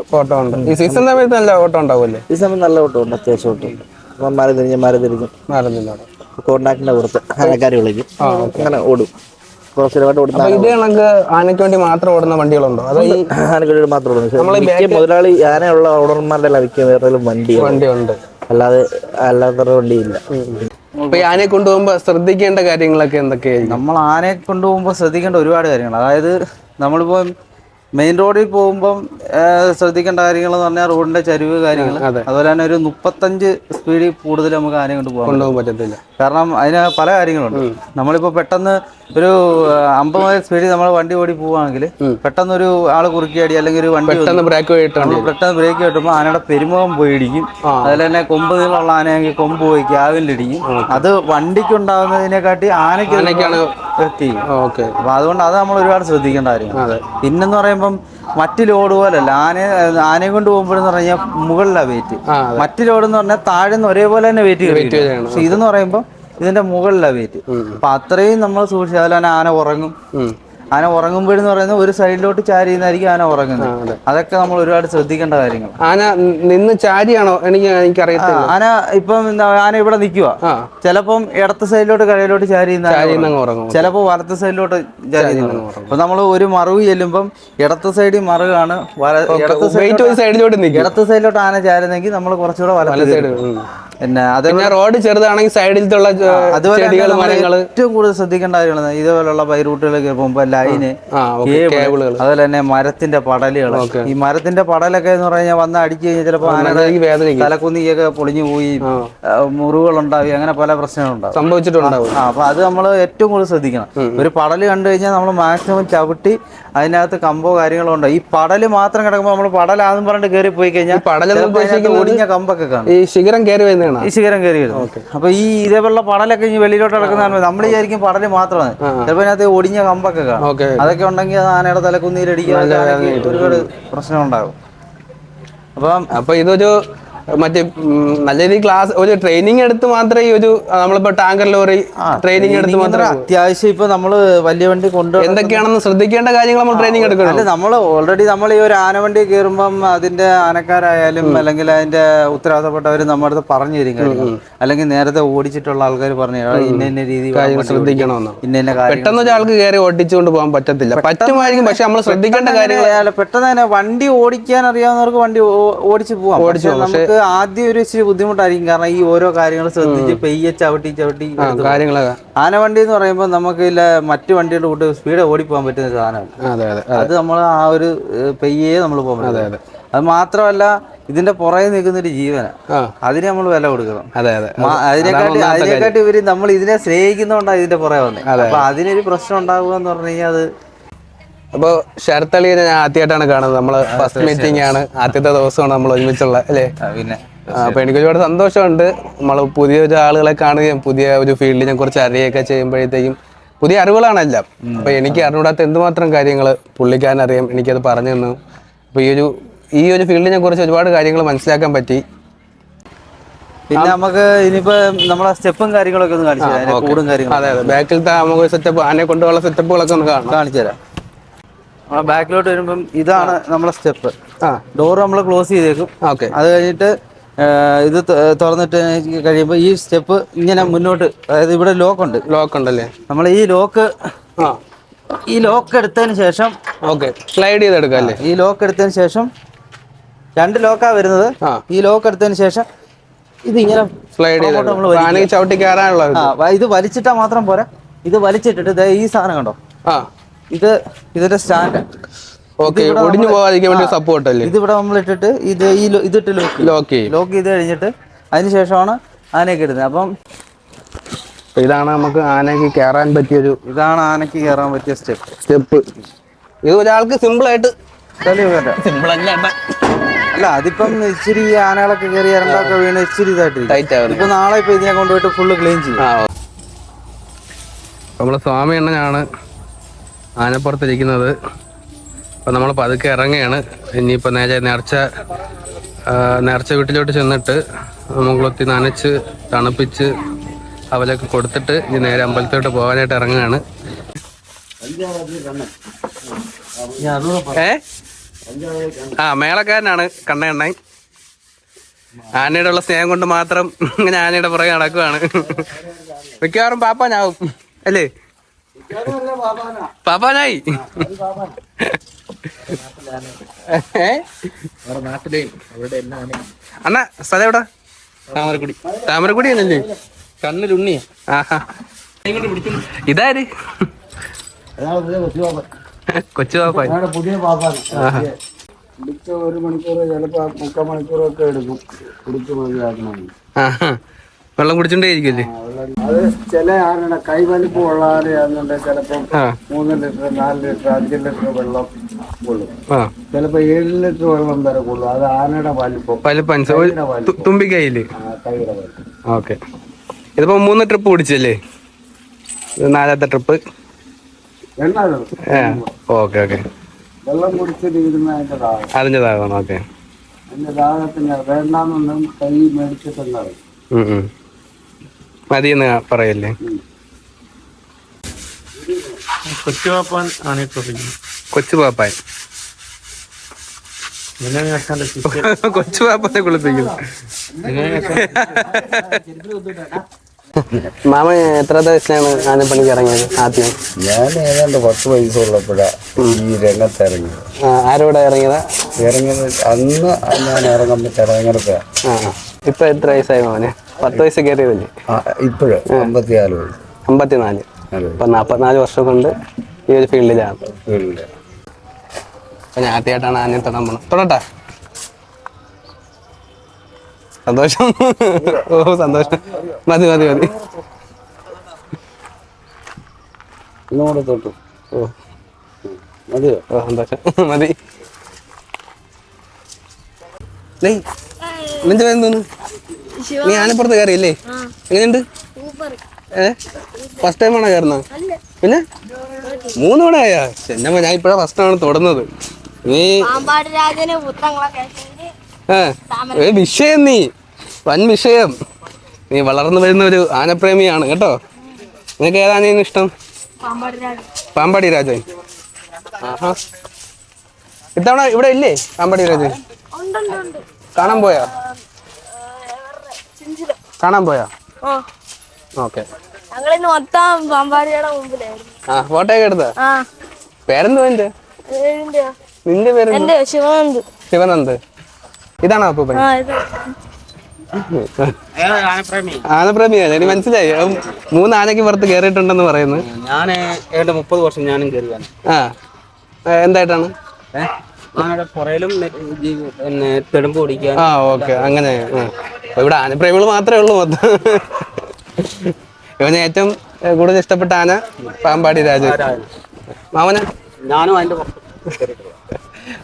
ഈ സീസൺ സമയത്ത് നല്ല ഓട്ടം ഉണ്ടാവുമല്ലേ? ഈ സമയം നല്ല ഓട്ടം ഉണ്ട്, അത്യാവശ്യം ഓട്ടം ഉണ്ട്. അപ്പം മാറി തിരിഞ്ഞ് കോണ്ടാക്ടിന്റെ പുറത്ത് ആനക്കാരെ വിളിക്കും, അങ്ങനെ ഓടും. സ്ഥിരമായിട്ട് ഓടുന്ന ഇത് കണക്ക് ആനയ്ക്ക് വേണ്ടി മാത്രം ഓടുന്ന വണ്ടികളുണ്ടോ? അതോ ഈ ആനയ്ക്ക് വേണ്ടി മാത്രം ഓടുന്നു? മുതലാളി ആനയുള്ള ഓർഡർമാരുടെ ലഭിക്കുന്ന വേറെ വണ്ടിയുണ്ട്, അല്ലാത്ത വണ്ടിയില്ല. അപ്പൊ ഈ ആനയെ കൊണ്ടുപോകുമ്പോ ശ്രദ്ധിക്കേണ്ട കാര്യങ്ങളൊക്കെ എന്തൊക്കെയായിരിക്കും? നമ്മൾ ആനയെ കൊണ്ടുപോകുമ്പോൾ ശ്രദ്ധിക്കേണ്ട ഒരുപാട് കാര്യങ്ങൾ. അതായത് നമ്മളിപ്പോ മെയിൻ റോഡിൽ പോകുമ്പം ശ്രദ്ധിക്കേണ്ട കാര്യങ്ങൾ എന്ന് പറഞ്ഞാൽ റോഡിന്റെ ചരിവ് കാര്യങ്ങൾ. അതുപോലെ തന്നെ ഒരു 35 സ്പീഡിൽ കൂടുതൽ നമുക്ക് ആനയെ കൊണ്ടുപോകാൻ പറ്റത്തില്ല. കാരണം അതിന് പല കാര്യങ്ങളുണ്ട്. നമ്മളിപ്പോ പെട്ടെന്ന് ഒരു 50 മൈൽ സ്പീഡിൽ നമ്മൾ വണ്ടി ഓടി പോവുകയാണെങ്കിൽ പെട്ടെന്ന് ഒരു ആള് കുറുക്കിയാടി അല്ലെങ്കിൽ ഒരു വണ്ടി പെട്ടെന്ന് ബ്രേക്ക് കിട്ടുമ്പോൾ ആനയുടെ പെരുമുഖം പോയി ഇടിക്കും. അതുപോലെ തന്നെ കൊമ്പ് നീളമുള്ള ആനയെങ്കിൽ കൊമ്പ് പോയി ക്യാവിലിടിക്കും. അത് വണ്ടിക്കുണ്ടാകുന്നതിനെക്കാട്ടി ആനയ്ക്കാണ് എഫക്ട് ചെയ്യും. അപ്പൊ അതുകൊണ്ട് അത് നമ്മൾ ഒരുപാട് ശ്രദ്ധിക്കേണ്ട കാര്യമാണ്. പിന്നെന്ന് പറയുമ്പം മറ്റ് ലോഡ് പോലല്ല, ആനയെ കൊണ്ട് പോകുമ്പോഴെന്ന് പറഞ്ഞാൽ മുകളിലാണ് വെയിറ്റ്. മറ്റ് ലോഡ് എന്ന് പറഞ്ഞാൽ താഴെ നിന്ന് ഒരേപോലെ തന്നെ വെയിറ്റ് കിട്ടും. പക്ഷെ ഇതെന്ന് പറയുമ്പോൾ ഇതിന്റെ മുകളിലാണ് വെയിറ്റ്. അപ്പൊ അത്രയും നമ്മൾ സൂക്ഷിച്ചു. അതിൽ തന്നെ ആന ഉറങ്ങും. ആന ഉറങ്ങുമ്പോഴെന്ന് പറയുന്നത് ഒരു സൈഡിലോട്ട് ചാരി ചെയ്യുന്നതായിരിക്കും ആന ഉറങ്ങുന്നത്. അതൊക്കെ നമ്മൾ ഒരുപാട് ശ്രദ്ധിക്കേണ്ട കാര്യങ്ങൾ. ആന നിന്ന് ചാരിയാണോ? എനിക്കറിയത്തില്ല. ആന ഇപ്പം ആന ഇവിടെ നിൽക്കുക, ചിലപ്പം ഇടത്ത് സൈഡിലോട്ട് കരയിലോട്ട് ചാരി ചെയ്യുന്ന, ചിലപ്പോൾ വലത്ത് സൈഡിലോട്ട് ചാരി ചെയ്യുന്ന. അപ്പൊ നമ്മൾ ഒരു മറവ് ചെല്ലുമ്പം ഇടത്ത് സൈഡിൽ മറുകാണ്, ഇടത്ത് സൈഡിലോട്ട് ആന ചാരുന്നെങ്കിൽ നമ്മൾ കുറച്ചുകൂടെ വലത്ത് സൈഡ്. പിന്നെ അതേപോലെ റോഡ് ചെറുതാണെങ്കിൽ സൈഡിലുള്ള അതുപോലെ ഏറ്റവും കൂടുതൽ ശ്രദ്ധിക്കേണ്ട കാര്യമാണ് ഇതേപോലുള്ള ബൈ റൂട്ടുകളിലേക്ക് പോകുമ്പോൾ ലൈന്, കേബിളുകൾ, അതുപോലെ തന്നെ മരത്തിന്റെ പടലുകൾ. ഈ മരത്തിന്റെ പടലൊക്കെ എന്ന് പറഞ്ഞാൽ വന്ന് അടിച്ചു കഴിഞ്ഞാൽ ചിലപ്പോൾ ആനയുടെ തലക്കുന്നിയൊക്കെ പൊളിഞ്ഞു പോയി മുറിവുകൾ ഉണ്ടാവുക, അങ്ങനെ പല പ്രശ്നങ്ങളുണ്ടാവും, സംഭവിച്ചിട്ടുണ്ടാവും. അപ്പൊ അത് നമ്മൾ ഏറ്റവും കൂടുതൽ ശ്രദ്ധിക്കണം. ഒരു പടല് കണ്ടു കഴിഞ്ഞാൽ നമ്മൾ മാക്സിമം ചവിട്ടി അതിനകത്ത് കമ്പോ കാര്യങ്ങളോ ഉണ്ടോ. ഈ പടല് മാത്രം കിടക്കുമ്പോൾ നമ്മൾ പടലാന്നും പറഞ്ഞിട്ട് കയറി പോയി കഴിഞ്ഞാൽ ഒടിഞ്ഞ കമ്പൊക്കെ കാണും. ഈ ശിഖരം കയറി വരുന്നതാണ്, ഈ ശിഖരം കയറി വരുന്നത്. അപ്പൊ ഈ ഇതേപോലുള്ള പടലൊക്കെ ഇനി വെളിയിലോട്ട് കിടക്കുന്നതാണ് നമ്മൾ വിചാരിക്കും പടല് മാത്രമാണ്, ചിലപ്പോൾ അതിനകത്ത് ഒടിഞ്ഞ കമ്പൊക്കെ കാണും. അതൊക്കെ ഉണ്ടെങ്കിൽ അത് ആനയുടെ തലക്കുന്നിയിലടിക്കാൻ ഒരുപാട് പ്രശ്നം ഉണ്ടാകും. അപ്പൊ ഇതൊരു മറ്റേ നല്ല രീതിയിൽ ക്ലാസ് ഒരു ട്രെയിനിങ് എടുത്ത് മാത്രമേ ഈ ഒരു നമ്മളിപ്പോ ടാങ്കർ ലോറി ട്രെയിനിങ് എടുത്ത് മാത്രമേ അത്യാവശ്യം ഇപ്പൊ നമ്മള് വലിയ വണ്ടി കൊണ്ട് എന്തൊക്കെയാണെന്ന് ശ്രദ്ധിക്കേണ്ട കാര്യങ്ങൾ നമ്മൾ ട്രെയിനിങ് എടുക്കണം. അല്ല, നമ്മൾ ഓൾറെഡി നമ്മൾ ഈ ഒരു ആന വണ്ടി കയറുമ്പം അതിന്റെ ആനക്കാരായാലും അല്ലെങ്കിൽ അതിന്റെ ഉത്തരവാദപ്പെട്ടവർ നമ്മുടെ അടുത്ത് പറഞ്ഞു തരും കാര്യങ്ങൾ, അല്ലെങ്കിൽ നേരത്തെ ഓടിച്ചിട്ടുള്ള ആൾക്കാർ പറഞ്ഞു ഇന്ന രീതി ശ്രദ്ധിക്കണമെന്ന്. ഇന്ന പെട്ടെന്ന് ഒരാൾക്ക് കയറി ഓടിച്ചുകൊണ്ട് പോകാൻ പറ്റത്തില്ല, പറ്റുമായിരിക്കും, പക്ഷെ നമ്മൾ ശ്രദ്ധിക്കേണ്ട കാര്യങ്ങൾ പെട്ടെന്ന് തന്നെ വണ്ടി ഓടിക്കാൻ അറിയാവുന്നവർക്ക് വണ്ടി ഓടിച്ചു പോവാം. നമുക്ക് ആദ്യം ഒരു ഇച്ചിരി ബുദ്ധിമുട്ടായിരിക്കും, കാരണം ഈ ഓരോ കാര്യങ്ങൾ ശ്രദ്ധിച്ച് പെയ്യെ ചവിട്ടി കാര്യങ്ങളൊക്കെ. ആന വണ്ടി എന്ന് പറയുമ്പോൾ നമുക്ക് ഇല്ല മറ്റു വണ്ടികളുടെ കൂട്ട് സ്പീഡ് ഓടിപ്പോകാൻ പറ്റുന്ന സാധനമാണ്. അത് നമ്മൾ ആ ഒരു പെയ്യേ നമ്മൾ പോകാൻ പറ്റും. അത് മാത്രമല്ല ഇതിന്റെ പുറകെ നിൽക്കുന്ന ഒരു ജീവന, അതിന് നമ്മൾ വില കൊടുക്കണം. അതിനെക്കാട്ടി ഇവര് നമ്മൾ ഇതിനെ സ്നേഹിക്കുന്നതുകൊണ്ടാണ് ഇതിന്റെ പുറകെ വന്നത്. അപ്പൊ അതിനൊരു പ്രശ്നം ഉണ്ടാകുക എന്ന് പറഞ്ഞു കഴിഞ്ഞാൽ അത്. അപ്പോൾ ശരത്തളിയെ ഞാൻ ആദ്യമായിട്ടാണ് കാണുന്നത്. നമ്മള് ഫസ്റ്റ് മീറ്റിംഗ് ആണ്, ആദ്യത്തെ ദിവസമാണ് നമ്മൾ ഒരുമിച്ചുള്ള അല്ലേ. പിന്നെ അപ്പൊ എനിക്ക് ഒരുപാട് സന്തോഷമുണ്ട്. നമ്മൾ പുതിയൊരു ആളുകളെ കാണുകയും പുതിയ ഒരു ഫീൽഡിനെ കുറിച്ച് അറിയുകയൊക്കെ ചെയ്യുമ്പോഴത്തേക്കും പുതിയ അറിവുകളാണെല്ലാം. അപ്പൊ എനിക്ക് അറിഞ്ഞൂടാത്ത എന്തുമാത്രം കാര്യങ്ങൾ പുള്ളിക്കാരൻ അറിയാം, എനിക്കത് പറഞ്ഞു തന്നു. അപ്പൊ ഈ ഒരു ഫീൽഡിനെ കുറിച്ച് ഒരുപാട് കാര്യങ്ങൾ മനസ്സിലാക്കാൻ പറ്റി. പിന്നെ നമുക്ക് ഇനിയിപ്പോ നമ്മളെ സ്റ്റെപ്പും കാര്യങ്ങളൊക്കെ ഒന്ന് കാണിച്ചു തരാം, കൂടും കാര്യങ്ങളും. അതെ, ബാക്കിലത്തെ നമുക്ക് സെറ്റപ്പ്, ആനയെ കൊണ്ടുള്ള സെറ്റപ്പുകളൊക്കെ ഒന്ന് കാണിച്ചു തരാം. നമ്മളെ ബാക്കിലോട്ട് വരുമ്പം ഇതാണ് നമ്മളെ സ്റ്റെപ്പ്. ഡോർ നമ്മൾ ക്ലോസ് ചെയ്തേക്കും. അത് കഴിഞ്ഞിട്ട് ഇത് തുറന്നിട്ട് കഴിയുമ്പോൾ ഈ സ്റ്റെപ്പ് ഇങ്ങനെ മുന്നോട്ട്, അതായത് ഇവിടെ ലോക്ക് ഉണ്ടല്ലേ, നമ്മൾ ഈ ലോക്ക് എടുത്തതിന് ശേഷം സ്ലൈഡ് ചെയ്തെടുക്കാം അല്ലേ. ഈ ലോക്ക് എടുത്തതിന് ശേഷം 2 ലോക്കാ വരുന്നത്. ഈ ലോക്ക് എടുത്തതിന് ശേഷം ഇതിങ്ങനെ സ്ലൈഡ് ചെയ്ത് ചവിട്ടി കയറാനുള്ള ഇത് വലിച്ചിട്ടാ മാത്രം പോരാ. ഇത് വലിച്ചിട്ടിട്ട് ഈ സാധനം കണ്ടോ, ഇതിന്റെ സ്റ്റാൻഡ് ഒടിഞ്ഞു പോകാതിരിക്കാൻ വേണ്ടി സപ്പോർട്ട് അല്ലേ. ഇത് ഇവിടെ നമ്മൾ ഇട്ടിട്ട് ഇതിട്ട് ലോക്ക് ചെയ്ത് കഴിഞ്ഞിട്ട് അതിനുശേഷമാണ് ആനയൊക്കെ ഇടുന്നത്. അപ്പം ഇതാണ് നമുക്ക് ആനയ്ക്ക് കയറാൻ പറ്റിയ സ്റ്റെപ്പ്. ഇത് ഒരാൾക്ക് സിമ്പിൾ ആയിട്ട് സിമ്പിൾ അല്ല, അതിപ്പം ഇച്ചിരി ആനകളൊക്കെ കയറി ഇറങ്ങാനൊക്കെ വീണ് ഇച്ചിരി ഇതായിട്ട് ഇപ്പൊ നാളെ ഇപ്പൊ ഇതിനെ കൊണ്ടുപോയിട്ട് ഫുള്ള് ക്ലീൻ ചെയ്യും. നമ്മളെ സ്വാമി അണ്ണനാണ് ആനപ്പുറത്തിരിക്കുന്നത്. അപ്പം നമ്മൾ പതുക്കെ ഇറങ്ങുകയാണ്. ഇനിയിപ്പോൾ നേർച്ച വീട്ടിലോട്ട് ചെന്നിട്ട് മുകളത്തി നനച്ച് തണുപ്പിച്ച് അവലൊക്കെ കൊടുത്തിട്ട് ഇനി നേരെ അമ്പലത്തിലോട്ട് പോകാനായിട്ട് ഇറങ്ങുകയാണ്. മേളക്കാരനാണ് കണ്ണ. ആനയുടെ ഉള്ള സ്നേഹം കൊണ്ട് മാത്രം ഇങ്ങനെ ആനയുടെ പുറകെ നടക്കുവാണ്. മിക്കവാറും പാപ്പാനാവും അല്ലേ, പാപ്പാനായി. അണ്ണ സ്ഥലം എവിടാ? താമരക്കുടി ആണല്ലേ, കണ്ണിലുണ്ണിയ. ഇതാര്? കൊച്ചു പാപ്പായി. ഒരു മണിക്കൂർ ചിലപ്പോ 3/4 മണിക്കൂറൊക്കെ എടുക്കും കുടിച്ച് മതിയാക്കണമെങ്കിൽ. വെള്ളം കുടിച്ചോണ്ടേ ഇരിക്കല്ലേ. അത് ചില ആനയുടെ കൈ വലിപ്പം ഉള്ള ആനയാണെന്നുണ്ടെങ്കിൽ ചിലപ്പം 3 ലിറ്റർ 4 ലിറ്റർ 5 ലിറ്റർ വെള്ളം കൊള്ളും, ചിലപ്പോ 7 ലിറ്റർ വെള്ളം വരെ കൊള്ളും. അത് ആനയുടെ വലിപ്പം തുമ്പിക്കൈയില്. ഓക്കെ, ഇതിപ്പോ 3 ട്രിപ്പ് കുടിച്ചല്ലേ, 4ാമത്തെ ട്രിപ്പ്. ഓക്കെ വെള്ളം കുടിച്ചിരുന്ന അതിന്റെ ദാഹമാണ്. ഓക്കെ, അതിന്റെ ദാഹത്തിന് വേണ്ടാന്നൊന്നും കൈ മേടിച്ചിട്ടുണ്ടാവും. മതിയെന്ന് പറയല്ലേ. കൊച്ചുപാപ്പാൻ കൊച്ചുപാപ്പാൻ കൊച്ചുപാപ്പാനെ കുളിപ്പിക്കുന്നു. മാമ എത്ര വയസ്സിലാണ് ആനപ്പണിക്ക് ഇറങ്ങിയത് ആദ്യം? ഞാൻ ഏതാണ്ട് 10 വയസ്സുള്ളപ്പോഴാ ഈ രംഗത്ത് ഇറങ്ങിയത്. ആരോടെ ഇറങ്ങിയത്? അന്ന് ഞാൻ ഇറങ്ങുമ്പോ ചെറങ്ങരത്തെ. ഇപ്പൊ എത്ര വയസ്സായി മോനെ? 10 വയസ്സ് കയറിയതല്ലേ? ഇപ്പോഴും 54 54. ഇപ്പൊ 44 വർഷം കൊണ്ട് ഈ ഒരു ഫീൽഡിലാണ്. അപ്പൊ ഞാൻ ആദ്യമായിട്ടാണ് ആനയെ തൊടാൻ പോണത്. തൊടട്ടെ? സന്തോഷം. ഓ സന്തോഷം. മതി മതി മതി. ഇന്നോടെ തൊട്ടു. ഓ മതിയോ? ഓ സന്തോഷം. മതി. നെഞ്ചു വേദന തോന്നുന്നു. നീ ആനപ്പുറത്ത് കയറിയില്ലേ? എങ്ങനെയുണ്ട്? ഫസ്റ്റ് ടൈമാണോ കയറുന്നത്? പിന്നെ 3 തവണ ആയാ? എന്നമ്മ ഞാൻ ഇപ്പഴാ ഫസ്റ്റാണ് തൊടുന്നത്. നീ വിഷയം, നീ വൻ വിഷയം. നീ വളർന്നു വരുന്ന ഒരു ആനപ്രേമിയാണ് കേട്ടോ. നിനക്ക് ഏതാനേനും ഇഷ്ടം? പാമ്പാടി രാജൻ. ആഹാ, ഇത്തവണ ഇവിടെ ഇല്ലേ പാമ്പാടി രാജൻ? കാണാൻ പോയാ? ഓക്കെ. ആ ഫോട്ടോ ഒക്കെ എടുത്ത? പേരെന്തോ നിന്റെ? നിന്റെ പേരെന്ത്? ശിവനന്ദ്. ഇതാണോ അപ്പൂപ്പൻ? ആനപ്രേമിയാണ്. എനിക്ക് മനസ്സിലായി. 3 ആനയ്ക്ക് പുറത്ത് കയറിയിട്ടുണ്ടെന്ന് പറയുന്നു. ഞാൻ 30 വർഷം ഞാനും കയറിയാണ്. ആ, എന്തായിട്ടാണ്? പുറയിലും പിന്നെ തെടുമ്പ് ഓടിക്കാൻ. ആ ഓക്കെ, അങ്ങനെ. ഇവിടെ ആനപ്രേമികൾ മാത്രമേ ഉള്ളൂ മൊത്തം. ഇവന് ഏറ്റവും കൂടുതൽ ഇഷ്ടപ്പെട്ട ആന പാമ്പാടി രാജൻ. മാമന? ഞാനും അതിന്റെ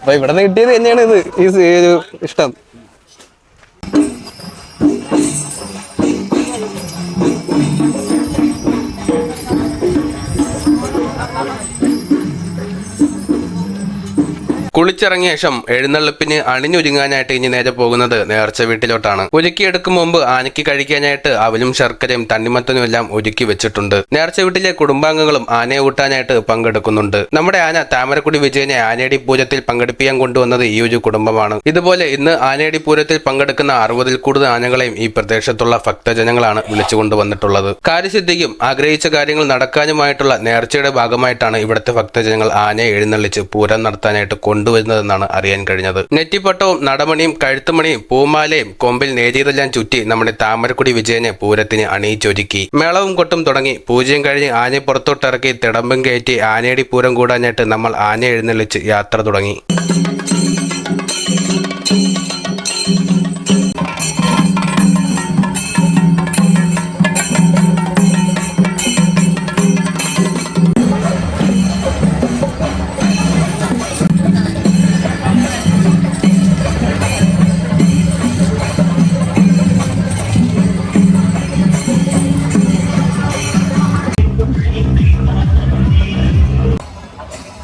അപ്പൊ ഇവിടെ നിന്ന് കിട്ടിയത് തന്നെയാണ് ഇത്, ഈ ഒരു ഇഷ്ടം. കുളിച്ചിറങ്ങിയ ശേഷം എഴുന്നള്ളിപ്പിന് അണിഞ്ഞൊരുങ്ങാനായിട്ട് ഇനി നേരെ പോകുന്നത് നേർച്ച വീട്ടിലോട്ടാണ്. ഒരുക്കിയെടുക്കും മുമ്പ് ആനയ്ക്ക് കഴിക്കാനായിട്ട് അവലും ശർക്കരയും തണ്ണിമത്തനും എല്ലാം ഒരുക്കി വെച്ചിട്ടുണ്ട്. നേർച്ച വീട്ടിലെ കുടുംബാംഗങ്ങളും ആനയെ ഊട്ടാനായിട്ട് പങ്കെടുക്കുന്നുണ്ട്. നമ്മുടെ ആന താമരക്കുടി വിജയനെ ആനയടി പൂരത്തിൽ പങ്കെടുപ്പിക്കാൻ കൊണ്ടുവന്നത് ഈ ഒരു കുടുംബമാണ്. ഇതുപോലെ ഇന്ന് ആനയടി പൂരത്തിൽ പങ്കെടുക്കുന്ന 60-ൽ കൂടുതൽ ആനകളെയും ഈ പ്രദേശത്തുള്ള ഭക്തജനങ്ങളാണ് വിളിച്ചു കൊണ്ടുവന്നിട്ടുള്ളത്. കാര്യസിദ്ധിക്കും ആഗ്രഹിച്ച കാര്യങ്ങൾ നടക്കാനുമായിട്ടുള്ള നേർച്ചയുടെ ഭാഗമായിട്ടാണ് ഇവിടുത്തെ ഭക്തജനങ്ങൾ ആനയെ എഴുന്നള്ളിച്ച് പൂരം നടത്താനായിട്ട് കൊണ്ടുവരുന്നതെന്നാണ് അറിയാൻ കഴിഞ്ഞത്. നെറ്റിപ്പട്ടവും നടമണിയും കഴുത്തുമണിയും പൂമാലയും കൊമ്പിൽ നേരിയതെല്ലാം ചുറ്റി നമ്മുടെ താമരക്കുടി വിജയനെ പൂരത്തിന് അണിയിച്ചൊരുക്കി. മേളവും കൊട്ടും തുടങ്ങി. പൂജയും കഴിഞ്ഞ് ആനയെ പുറത്തോട്ടിറക്കി തിടമ്പും കയറ്റി ആനയടി പൂരം കൂടാനായിട്ട് നമ്മൾ ആനയെ എഴുന്നള്ളിച്ച് യാത്ര തുടങ്ങി.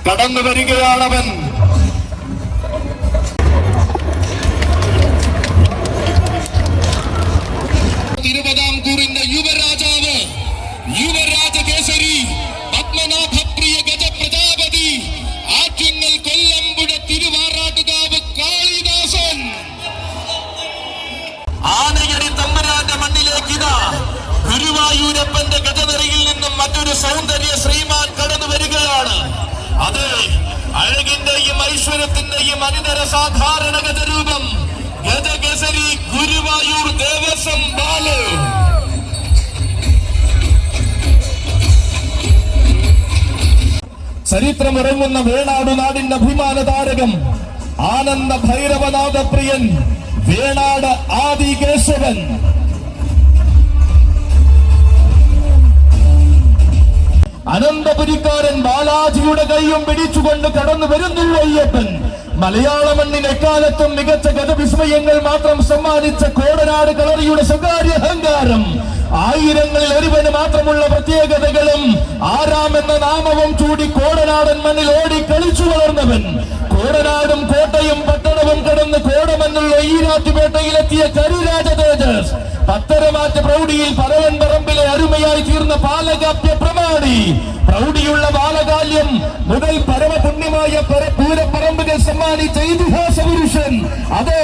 കടന്നു വരികയാണവൻ. തിരുവിതാംകൂറിന്റെ യുവരാജാവ്, യുവരാജകേസരി, പത്മനാഭപ്രിയ ഗജപ്രജാപതി, ആറ്റിങ്ങൽ കൊല്ലമ്പുഴ തിരുവാറാട്ടുകാവ് കാളിദാസൻ. ആനയടി തമ്പുരാന്റെ മണ്ണിലേക്ക് ഇതാ ഗുരുവായൂരപ്പന്റെ ഗജനിറയിൽ നിന്നും മറ്റൊരു സൗന്ദര്യ ശ്രീമാൻ കടന്നു വരികയാണ്. അതെ, അഴകിന്റെയും ഐശ്വര്യത്തിന്റെയും അനിതര സാധാരണ ഗജരൂപം ഗജകേസരി ഗുരുവായൂർ ദേവസ്വം ബാലു. ചരിത്രമിറങ്ങുന്ന വേണാട് നാടിന്റെ അഭിമാന താരകം, ആനന്ദ ഭൈരവനാഥപ്രിയൻ, വേണാട് ആദികേശവൻ. അനന്തപുരിക്കാരൻ ബാലാജിയുടെ കൈയും പിടിച്ചുകൊണ്ട് കടന്നു വരുന്നു അയ്യപ്പൻ. മലയാള മണ്ണിന് എക്കാലത്തും മികച്ച ഗജവിസ്മയങ്ങൾ മാത്രം സമ്മാനിച്ച കോടനാട് കളറിയുടെ സ്വകാര്യ അഹങ്കാരം, ആയിരങ്ങളിൽ ഒരുവന് മാത്രമുള്ള പ്രത്യേകതകളും ആരാമെന്ന നാമവും ചൂടി കോടനാടൻ മണ്ണിൽ ഓടി കളിച്ചു വളർന്നവൻ. കോടനാടും കോട്ടയും പട്ടണവും കടന്ന് കോടമന്നുള്ള ഈരാറ്റുപേട്ടയിലെത്തിയ കരിരാജ തേജസ്, പത്തരമാറ്റ പ്രൗഢിയിൽ പരവൻ പറമ്പിലെ അരുമയായി തീർന്ന പാലകാപ്യ പ്രമാണി, പ്രൗഢിയുള്ള ബാലകാല്യം മുതൽ പരമപുണ്യമായ പൂരപ്പറമ്പുകൾ സമ്മാനിച്ച ഇതിഹാസ പുരുഷൻ. അതെ,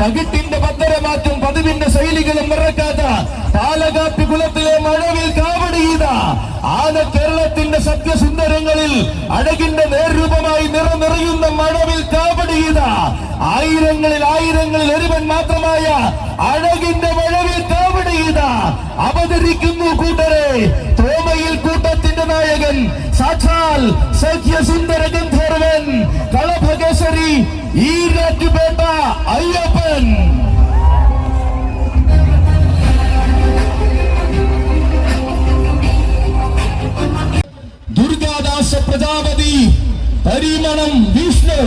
പകിട്ടിന്റെ പത്തരമാറ്റും പതിവിന്റെ ശൈലികളും മറക്കാത്ത പാലകാപ്യ കുലത്തിലെ മഴവിൽ കാവടിയിത ആന കേരളത്തിന്റെ സത്യസുന്ദരങ്ങളിൽ അഴകിന്റെ നേർരൂപമായി നിറയുന്ന മഴവിൽ കാവടിയിത ആയിരങ്ങളിൽ ഒരുവൻ മാത്രമായ അഴകിന്റെ മഴവിൽ കാവടിയിത അവതരിക്കുന്നു കൂട്ടരെ. തോമയിൽ കൂട്ടത്തിന്റെ നായകൻ സാക്ഷാൽ സഖ്യസുന്ദര ഗന്ധർവൻ കളഭകേശരി ഈരാറ്റുപേട്ട അയ്യപ്പൻ. ദുർഗാദാസ പ്രജാപതി പരിമണം വിഷ്ണു.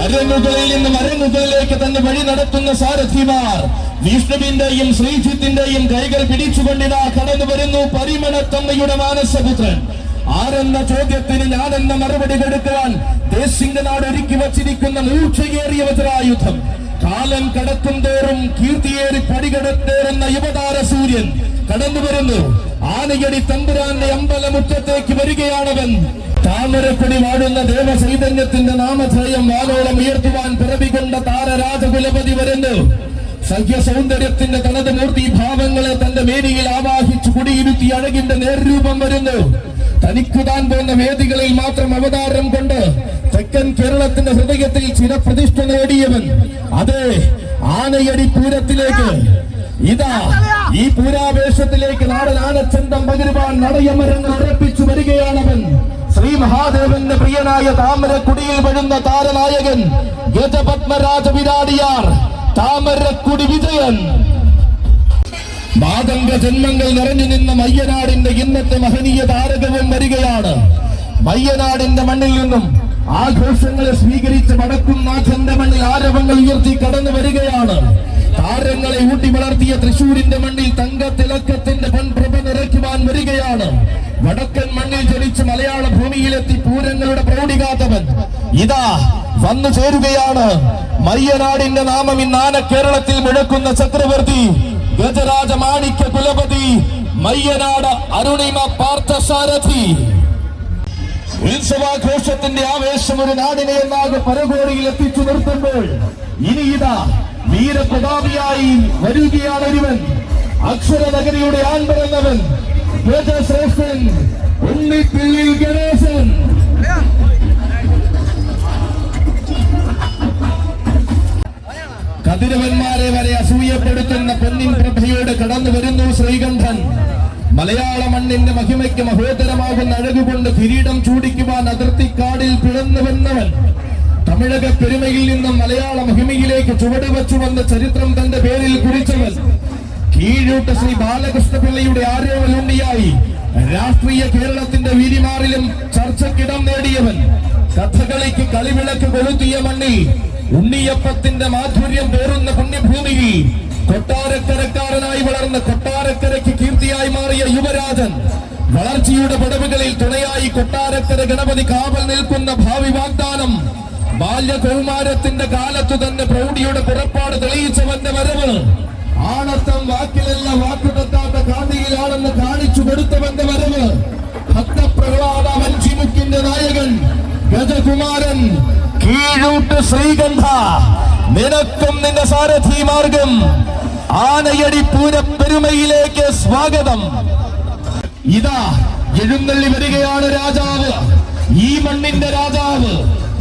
അരങ്ങുകളിൽ നിന്നും അരങ്ങുകളിലേക്ക് തന്നെ വഴി നടത്തുന്ന സാരഥിമാർ വിഷ്ണുവിന്റെയും ശ്രീജിത്തിന്റെയും കൈകൾ പിടിച്ചുകൊണ്ടിതാ കടന്നു വരുന്നു പരിമണത്തമ്മയുടെ മാനസപുത്രൻ. ആരെന്ന ചോദ്യത്തിന് ഞാനെന്ന മറുപടി കൊടുക്കുവാൻ ദേശിംഗനാട് ഒരുക്കി വച്ചിരിക്കുന്ന മൂർച്ചയേറിയ വജ്രായുധം. കാലം കടക്കും തോറും കീർത്തിയേറി പടികടത്തേറുന്ന യുവതാര സൂര്യൻ കടന്നു വരുന്നു. ആനയടി തമ്പുരാന്റെ അമ്പലമുറ്റത്തേക്ക് വരികയാണവൻ. താമരക്കൊടി വാടുന്ന ദേവചൈതന്യത്തിന്റെ നാമധേയം വാലോളം ഉയർത്തുവാൻ പിറവികൊണ്ട താരരാജകുലപതി വരുന്നു. സഖ്യ സൗന്ദര്യത്തിന്റെ തനത് മൂർത്തി ഭാവങ്ങളെ തന്റെ മേനിയിൽ ആവാഹിച്ചു കുടിയിരുത്തി അഴകിന്റെ നേർരൂപം വരുന്നു. തനിക്കുതാൻ പോകുന്ന വേദികളിൽ മാത്രം അവതാരം കൊണ്ട് തെക്കൻ കേരളത്തിന്റെ ഹൃദയത്തിൽ ചിരപ്രതിഷ്ഠ നേടിയവൻ. അതെ, ആനയടി പൂരത്തിലേക്ക് ഇതാ ഈ പൂരാവേശത്തിലേക്ക് നാടൻ ആനച്ചന്തം പകരുവാൻ നടയമരങ്ങൾ ഉറപ്പിച്ചു വരികയാണവൻ. ശ്രീ മഹാദേവന്റെ പ്രിയനായ താമരക്കുടിയിൽ വീഴുന്ന താരനായകൻ ഗജപത്മരാജ വിരാടിയാർ താമരക്കുടി വിജയൻ. മാതംഗ ജന്മങ്ങൾ നിറഞ്ഞു നിന്ന മയ്യനാടിന്റെ ഇന്നത്തെ മഹനീയ താരകവും വരികയാണ്. മയ്യനാടിന്റെ മണ്ണിൽ നിന്നും ആഘോഷങ്ങളെ സ്വീകരിച്ച് വടക്കും നാഥന്റെ മണ്ണിൽ ആരവങ്ങൾ ഉയർത്തി കടന്നു വരികയാണ്. താരങ്ങളെ ഊട്ടി വളർത്തിയ തൃശൂരിന്റെ മണ്ണിൽ തങ്കത്തിലക്കത്തിന്റെ പൊൻപ്രഭ നിറയ്ക്കുവാൻ വരികയാണ്. വടക്കൻ മണ്ണിൽ ജനിച്ച് മലയാള ഭൂമിയിലെത്തി പൂരങ്ങളുടെ പ്രൗഢികാത്തവൻ ഇതാ വന്നു ചേരുകയാണ്. മയ്യനാടിന്റെ നാമം ഇന്നാന കേരളത്തിൽ മുഴക്കുന്ന ചക്രവർത്തി ഗജരാജ മാണിക്യ കുലപതി മയ്യനാട് അരുണിമ പാർത്ഥസാരഥി. ഉത്സവാഘോഷത്തിന്റെ ആവേശം ഒരു നാടിനെ എന്നാകെ പരകോടിയിൽ എത്തിച്ചു നിർത്തുമ്പോൾ ഇനി ഇതാ വീരപ്രതാപിയായി വരികയാണ് ഒരുവൻ. അക്ഷരനഗരിയുടെ ആൺപറന്നവൻ ഗജശ്രേഷ്ഠൻ ഉണ്ണിപ്പിള്ളിൽ ഗണേശൻ. കതിരവന്മാരെ വരെ അസൂയപ്പെടുത്തുന്ന പൊന്നിൻ പ്രഭയോട് കടന്നു വരുന്നു ശ്രീകണ്ഠൻ. മലയാള മണ്ണിന്റെ മഹിമയ്ക്ക് മഹോദരമാകുന്ന അഴകുകൊണ്ട് കിരീടം ചൂടിക്കുവാൻ അതിർത്തിക്കാടിൽ പിളർന്നു വന്നവൻ. തമിഴക പെരുമയിൽ നിന്നും മലയാള മഹിമയിലേക്ക് ചുവടുവച്ചു വന്ന ചരിത്രം തന്റെ പേരിൽ കുറിച്ചവൻ. കീഴൂട്ട് ശ്രീ ബാലകൃഷ്ണപിള്ളയുടെ ആരോമലുണ്ണിയായി രാഷ്ട്രീയ കേരളത്തിന്റെ വീരിമാറിലും ചർച്ചക്കിടം നേടിയവൻ. കഥകളിക്ക് കളിവിളക്ക് കൊളുത്തിയ മണ്ണിൽ ഉണ്ണിയപ്പത്തിന്റെ മാധുര്യം പേറുന്ന പുണ്യഭൂമിയിൽ കൊട്ടാരക്കരക്കാരനായി വളർന്ന കൊട്ടാരക്കരയ്ക്ക് കീർത്തിയായി മാറിയ യുവരാജൻ. വളർച്ചയുടെ പടവുകളിൽ തുണയായി കൊട്ടാരക്കര ഗണപതി കാവൽ നിൽക്കുന്ന ഭാവി വാഗ്ദാനം. ബാല്യകൗമാരത്തിന്റെ കാലത്തു തന്നെ പ്രൗഢിയുടെ പുറപ്പാട് തെളിയിച്ചവന്റെ വരവ്. ആണത്തം വാക്കിലല്ല വാക്കുതെറ്റാത്ത കാന്തിയിലാണെന്ന് കാണിച്ചു കൊടുത്തവന്റെ വരവ്. ഭക്തപ്രഹ്ലാദ വഞ്ചിമുക്കിന്റെ നായകൻ ഗജകുമാരൻ കീഴൂട്ട് ശ്രീകണ്ഠ. നിനക്കും നിന്റെ സാരഥി മാർഗം ആനയടി പൂരപ്പെരുമയിലേക്ക് സ്വാഗതം. ഇതാ എഴുന്നള്ളി വരികയാണ് രാജാവ്, ഈ മണ്ണിന്റെ രാജാവ്.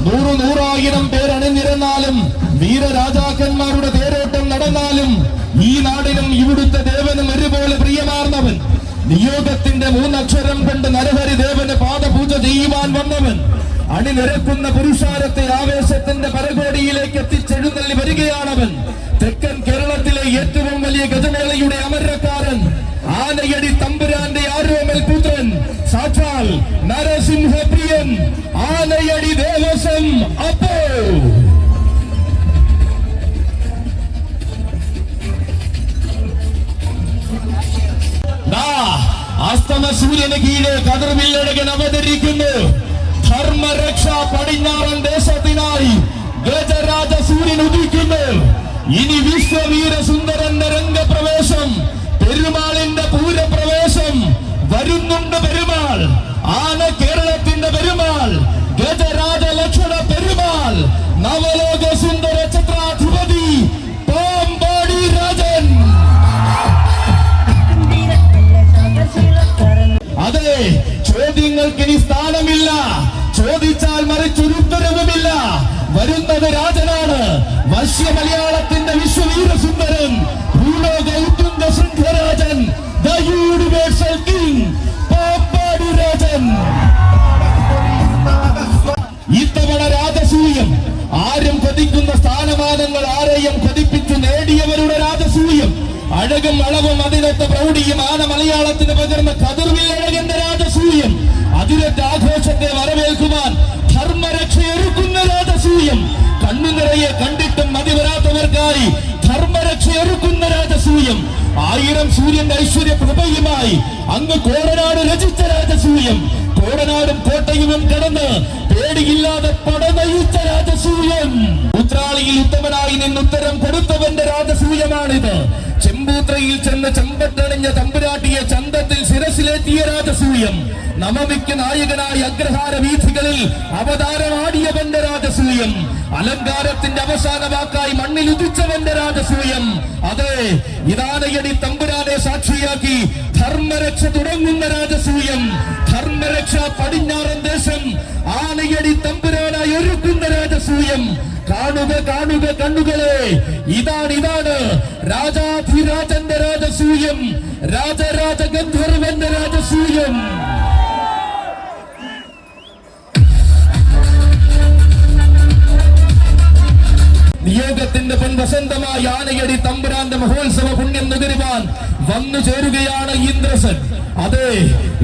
100,000 പേരണിനിരന്നാലും വീരരാജാക്കന്മാരുടെ തേരോട്ടം നടന്നാലും ഈ നാടിനും ഇവിടുത്തെ ദേവനും ഒരുപോലെ പ്രിയമാർന്നവൻ. നിയോഗത്തിന്റെ 3 അക്ഷരം കൊണ്ട് നരഹരി ദേവന് പാദപൂജ ചെയ്യുവാൻ വന്നവൻ. അണിനിരക്കുന്ന പുരുഷാരത്തെ ആവേശത്തിന്റെ പരകോടിയിലേക്ക് എത്തിച്ചെഴുന്നള്ളി വരികയാണവൻ. തെക്കൻ കേരളത്തിലെ ഏറ്റവും വലിയ ഗജമേളയുടെ അമരക്കാരൻ, ആനയടി തമ്പുരാന്റെ ആരോമൽ പുത്രൻ, സാക്ഷാൽ നരസിംഹപ്രിയൻ, ആനയടി ദേവസ്വം അപ്പോ. അസ്തമ സൂര്യന് കീഴെ കതിർവില്ലഴകൻ അവതരിക്കുന്നു. ധർമ്മരക്ഷ പടിഞ്ഞാറൻ ദേശത്തിനായി ഗജരാജ സൂര്യൻ ഉദിക്കുന്നു. ഇനി വിശ്വവീര സുന്ദരന്റെ രംഗപ്രവേശം, പെരുമാളിന്റെ പൂരപ്രവേശം വരുന്നുണ്ട്. പെരുമാൾ, ആന കേരളത്തിന്റെ പെരുമാൾ, ഗജരാജ ലക്ഷണ പെരുമാൾ, നവലോക സുന്ദര ചക്രാധിപതി പാമ്പാടി രാജൻ. അതെ, ചോദ്യങ്ങൾക്ക് ഇനി സ്ഥാനമില്ല, ചോദിച്ചാൽ മറിച്ചൊരുത്തരവുമില്ല. വരുന്നത് രാജനാണ്, വശ്യ മലയാളത്തിന്റെ വിശ്വവീര സുന്ദരൻ, അഴകും അളവും അതിനൊത്ത പ്രൗഢിയും ആന മലയാളത്തിന് പകർന്ന കതിർവില്ലഴകന്റെ രാജസൂയം അതിരറ്റ ആഘോഷത്തെ വരവേൽക്കുവാൻ ധർമ്മരക്ഷയൊരുക്കുന്ന രാജസൂയം കണ്ണു നിറയെ കണ്ടിട്ടും മതി വരാത്തവർക്കായി ധർമ്മരക്ഷയൊരുക്കുന്ന രാജസൂയം 1000 സൂര്യന്റെ ഐശ്വര്യ പ്രഭയുമായി അങ്ങ് കോടനാട് രചിച്ച രാജസൂയം കോടനാടും കോട്ടയും കടന്ന് പേടിയില്ലാതെ പടനയിച്ച രാജസൂയം ഉത്രാളിയിൽ ഉത്തമനായി നിന്ന് ഉത്തരം കൊടുത്തവന്റെ രാജസൂയമാണിത് ചെമ്പൂത്രയിൽ ചെന്ന് ചെമ്പട്ടണിഞ്ഞ തമ്പുരാട്ടിയെ ചന്തത്തിൽ ശിരസിലേറ്റിയ രാജസൂയം നവമിക്ക് നായകനായി അഗ്രഹാര വീഥികളിൽ അവതാരമാടിയവന്റെ രാജസൂയം അലങ്കാരത്തിന്റെ അവസാന വാക്കായി മണ്ണിൽ ഉദിച്ചവന്റെ രാജസൂയം അതെ ഇതാനയടി തമ്പുരാനെ സാക്ഷിയാക്കി ധർമ്മരക്ഷ തുടങ്ങുന്ന രാജസൂയം ധർമ്മരക്ഷ പടിഞ്ഞാറൻ ദേശം ആനയടി തമ്പുരാനായി ഒരുക്കുന്ന രാജസൂയം കാണുക കാണുക കണ്ണുകളെ ഇതാണ് രാജാധിരാജന്റെ രാജസൂയം രാജരാജ ഗന്ധർവന്റെ രാജസൂയം നിയോഗത്തിന്റെ പൊൻവസന്തമായി ആനയടി തമ്പുരാന്റെ മഹോത്സവ പുണ്യം നുകരുവാൻ വന്നു ചേരുകയാണ് ഇന്ദ്രസൻ അതെ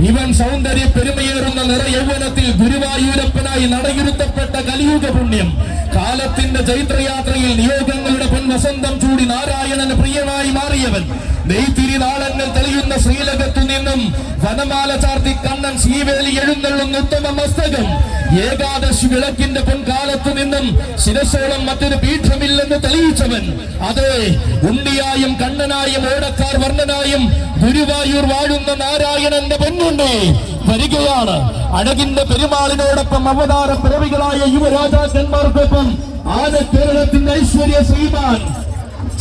ഇവൻ സൗന്ദര്യ പെരുമയേറുന്ന നിറ യൗവനത്തിൽ ഗുരുവായൂരപ്പനായി നടയിരുത്തപ്പെട്ട കലിയുഗ പുണ്യം കാലത്തിന്റെ ചൈത്രയാത്രയിൽ നിയോഗങ്ങളുടെ പൊൻവസന്തം ചൂടി നാരായണന് പ്രിയമായി മാറിയവൻ നെയ്ത്തിരി നാളങ്ങൾ തെളിയുന്ന ശ്രീലകത്തു നിന്നും വനമാല ചാർത്തി കണ്ണൻ ശ്രീവേലി എഴുന്നള്ളുന്ന ഉത്തമ മസ്തകം ഏകാദശി വിളക്കിന്റെ പൊൻകാലത്തു നിന്നും ശിരസോളം മറ്റൊരു പീഠമില്ലെന്ന് തെളിയിച്ചവൻ അതെ ഉണ്ണിയായും കണ്ണനായും ഓടക്കാർ വർണ്ണനായും ഗുരുവായൂർ വാഴുന്ന നാരായണന്റെ പൊന്നുണ്ടേ വരികയാണ് അഴകിന്റെ പെരുമാളിനോടൊപ്പം അവതാര പിറവികളായ യുവരാജാക്കന്മാർക്കൊപ്പം ആന കേരളത്തിന്റെ ഐശ്വര്യ ശ്രീമാൻ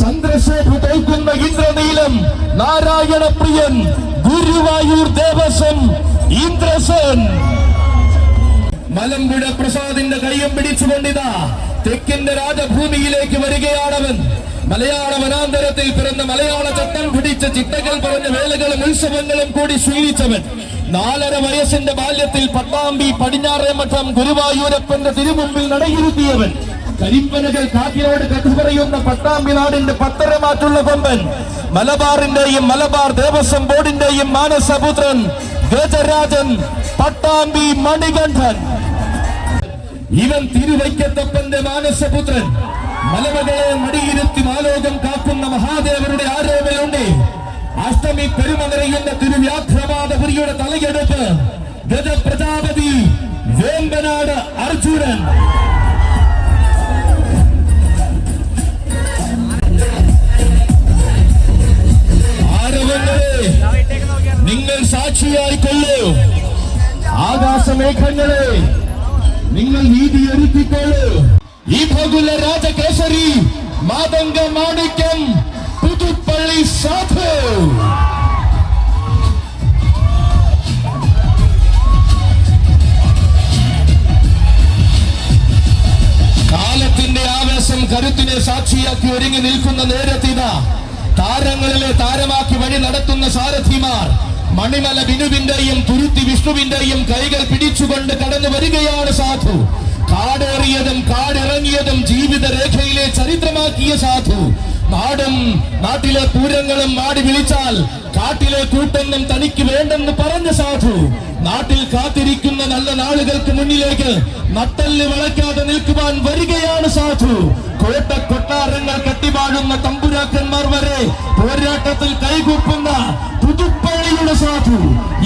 ചന്ദ്രശേഖർ തോൽക്കുന്ന ഇന്ദ്രനീലം നാരായണ പ്രിയൻ ഗുരുവായൂർ ദേവസ്വം ഇന്ദ്രസൻ മലമ്പുഴ പ്രസാദിന്റെ കയ്യും പിടിച്ചുകൊണ്ടിതാ തെക്കിന്റെ രാജഭൂമിയിലേക്ക് വരികയാണവൻ മലയാള വനാന്തരത്തിൽ പിറന്ന മലയാള ചട്ടം പിടിച്ച ചിട്ടകൾ പറഞ്ഞ വേലകളും ഉത്സവങ്ങളും കൂടി ശീലിച്ചവൻ 4.5 വയസ്സിന്റെ ബാല്യത്തിൽ പട്ടാമ്പി പടിഞ്ഞാറേ മഠം ഗുരുവായൂരപ്പന്റെ തിരുമുമ്പിൽ നടയിരുത്തിയവൻ കരിമ്പനകൾ കാറ്റിനോട് കഥ പറയുന്ന പട്ടാമ്പി നാടിന്റെ പത്തരമാറ്റുള്ള കൊമ്പൻ മലബാറിന്റെയും മലബാർ ദേവസ്വം ബോർഡിന്റെയും മാനസപുത്രൻ ഗജരാജൻ പട്ടാമ്പി മണികണ്ഠൻ ഇവൻ തിരുവൈക്കത്തപ്പന്റെ മാനസപുത്രൻ മലമകളെ മടിയിരുത്തി മാലോകം കാക്കുന്ന മഹാദേവരുടെ ആരോപണമുണ്ട് അഷ്ടമി പെരുമ നിറയുന്ന തിരുവ്യാഘ്രവാദപുരിയുടെ തലയെടുപ്പ് ഗജപ്രജാപതി വേമ്പനാട് അർജുനൻ ആരവങ്ങളെ നിങ്ങൾ സാക്ഷിയായിക്കൊള്ളൂ ആകാശമേഘങ്ങളെ നിങ്ങൾ നീതി ഒരുക്കിക്കൊള്ളൂ ഈ ഭഗുല രാജകേസരി മാതംഗ മാണിക്യം പുതുപ്പള്ളി സാധു കാലത്തിന്റെ ആവേശം കരുത്തിനെ സാക്ഷിയാക്കി ഒരുങ്ങി നിൽക്കുന്ന നേരത്തിന താരങ്ങളിലെ താരമാക്കി വഴി നടത്തുന്ന സാരഥിമാർ മണിമല ബിനുവിന്റെയും തുരുത്തി വിഷ്ണുവിന്റെയും കൈകൾ പിടിച്ചുകൊണ്ട് കടന്നു വരികയാണ് സാധു കാടേറിയതും കാടിറങ്ങിയതും ജീവിത രേഖയിലെ ചരിത്രമാക്കിയ സാധു നാടും നാട്ടിലെ പൂരങ്ങളും മാടി വിളിച്ചാൽ കാട്ടിലെ കൂട്ടൊന്നും തനിക്ക് വേണ്ടെന്ന് പറഞ്ഞ സാധു നാട്ടിൽ കാത്തിരിക്കുന്ന നല്ല നാളുകൾക്ക് മുന്നിലേക്ക് നട്ടല് വളയ്ക്കാതെ നിൽക്കുവാൻ വരികയാണ് സാധു കോട്ട കൊട്ടാരങ്ങൾ കെട്ടിവാഴുന്ന തമ്പുരാക്കന്മാർ വരെ പോരാട്ടത്തിൽ കൈകൂപ്പുന്ന പുതുപ്പള്ളിയുടെ സാധു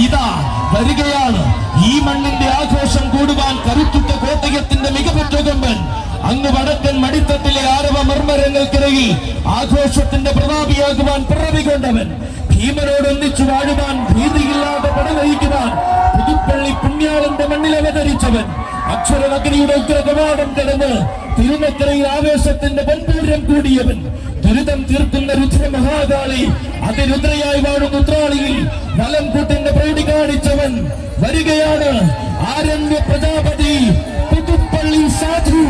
ഇതാ വരികയാണ് ഈ മണ്ണിന്റെ ആഘോഷം കൂടുവാൻ കരുത്തുറ്റ കോട്ടയത്തിന്റെ മികവുറ്റ കൊമ്പൻ അങ്ങ് വടക്കൻ മടിത്തട്ടിലെ ആരവ മർമ്മരങ്ങൾക്കിടയിൽ ആഘോഷത്തിന്റെ പ്രതാപിയാകുവാൻ പിറവി കൊണ്ടവൻ ഭീമനോടൊന്നിച്ചു വാഴുവാൻ ഭീതിയില്ലാതെ പടനയിക്കുവാൻ പുതുപ്പള്ളി പുണ്യാളന്റെ മണ്ണിൽ അവതരിച്ചവൻ അക്ഷരനഗരിയുടെ ഉഗ്രകവാടം കടന്ന് തിരുനക്കരയിൽ ആവേശത്തിന്റെ പൊൻപൂരം കൂടിയവൻ ദുരിതം തീർക്കുന്ന രുദ്ര മഹാകാളി അതിരുദ്രയായി വാഴുന്ന ഉത്രാളിയിൽ വലം കൂട്ടിന്റെ പ്രൗഢി കാണിച്ചവൻ വരികയാണ് ആരണ്യ പ്രജാപതി പുതുപ്പള്ളി സാധു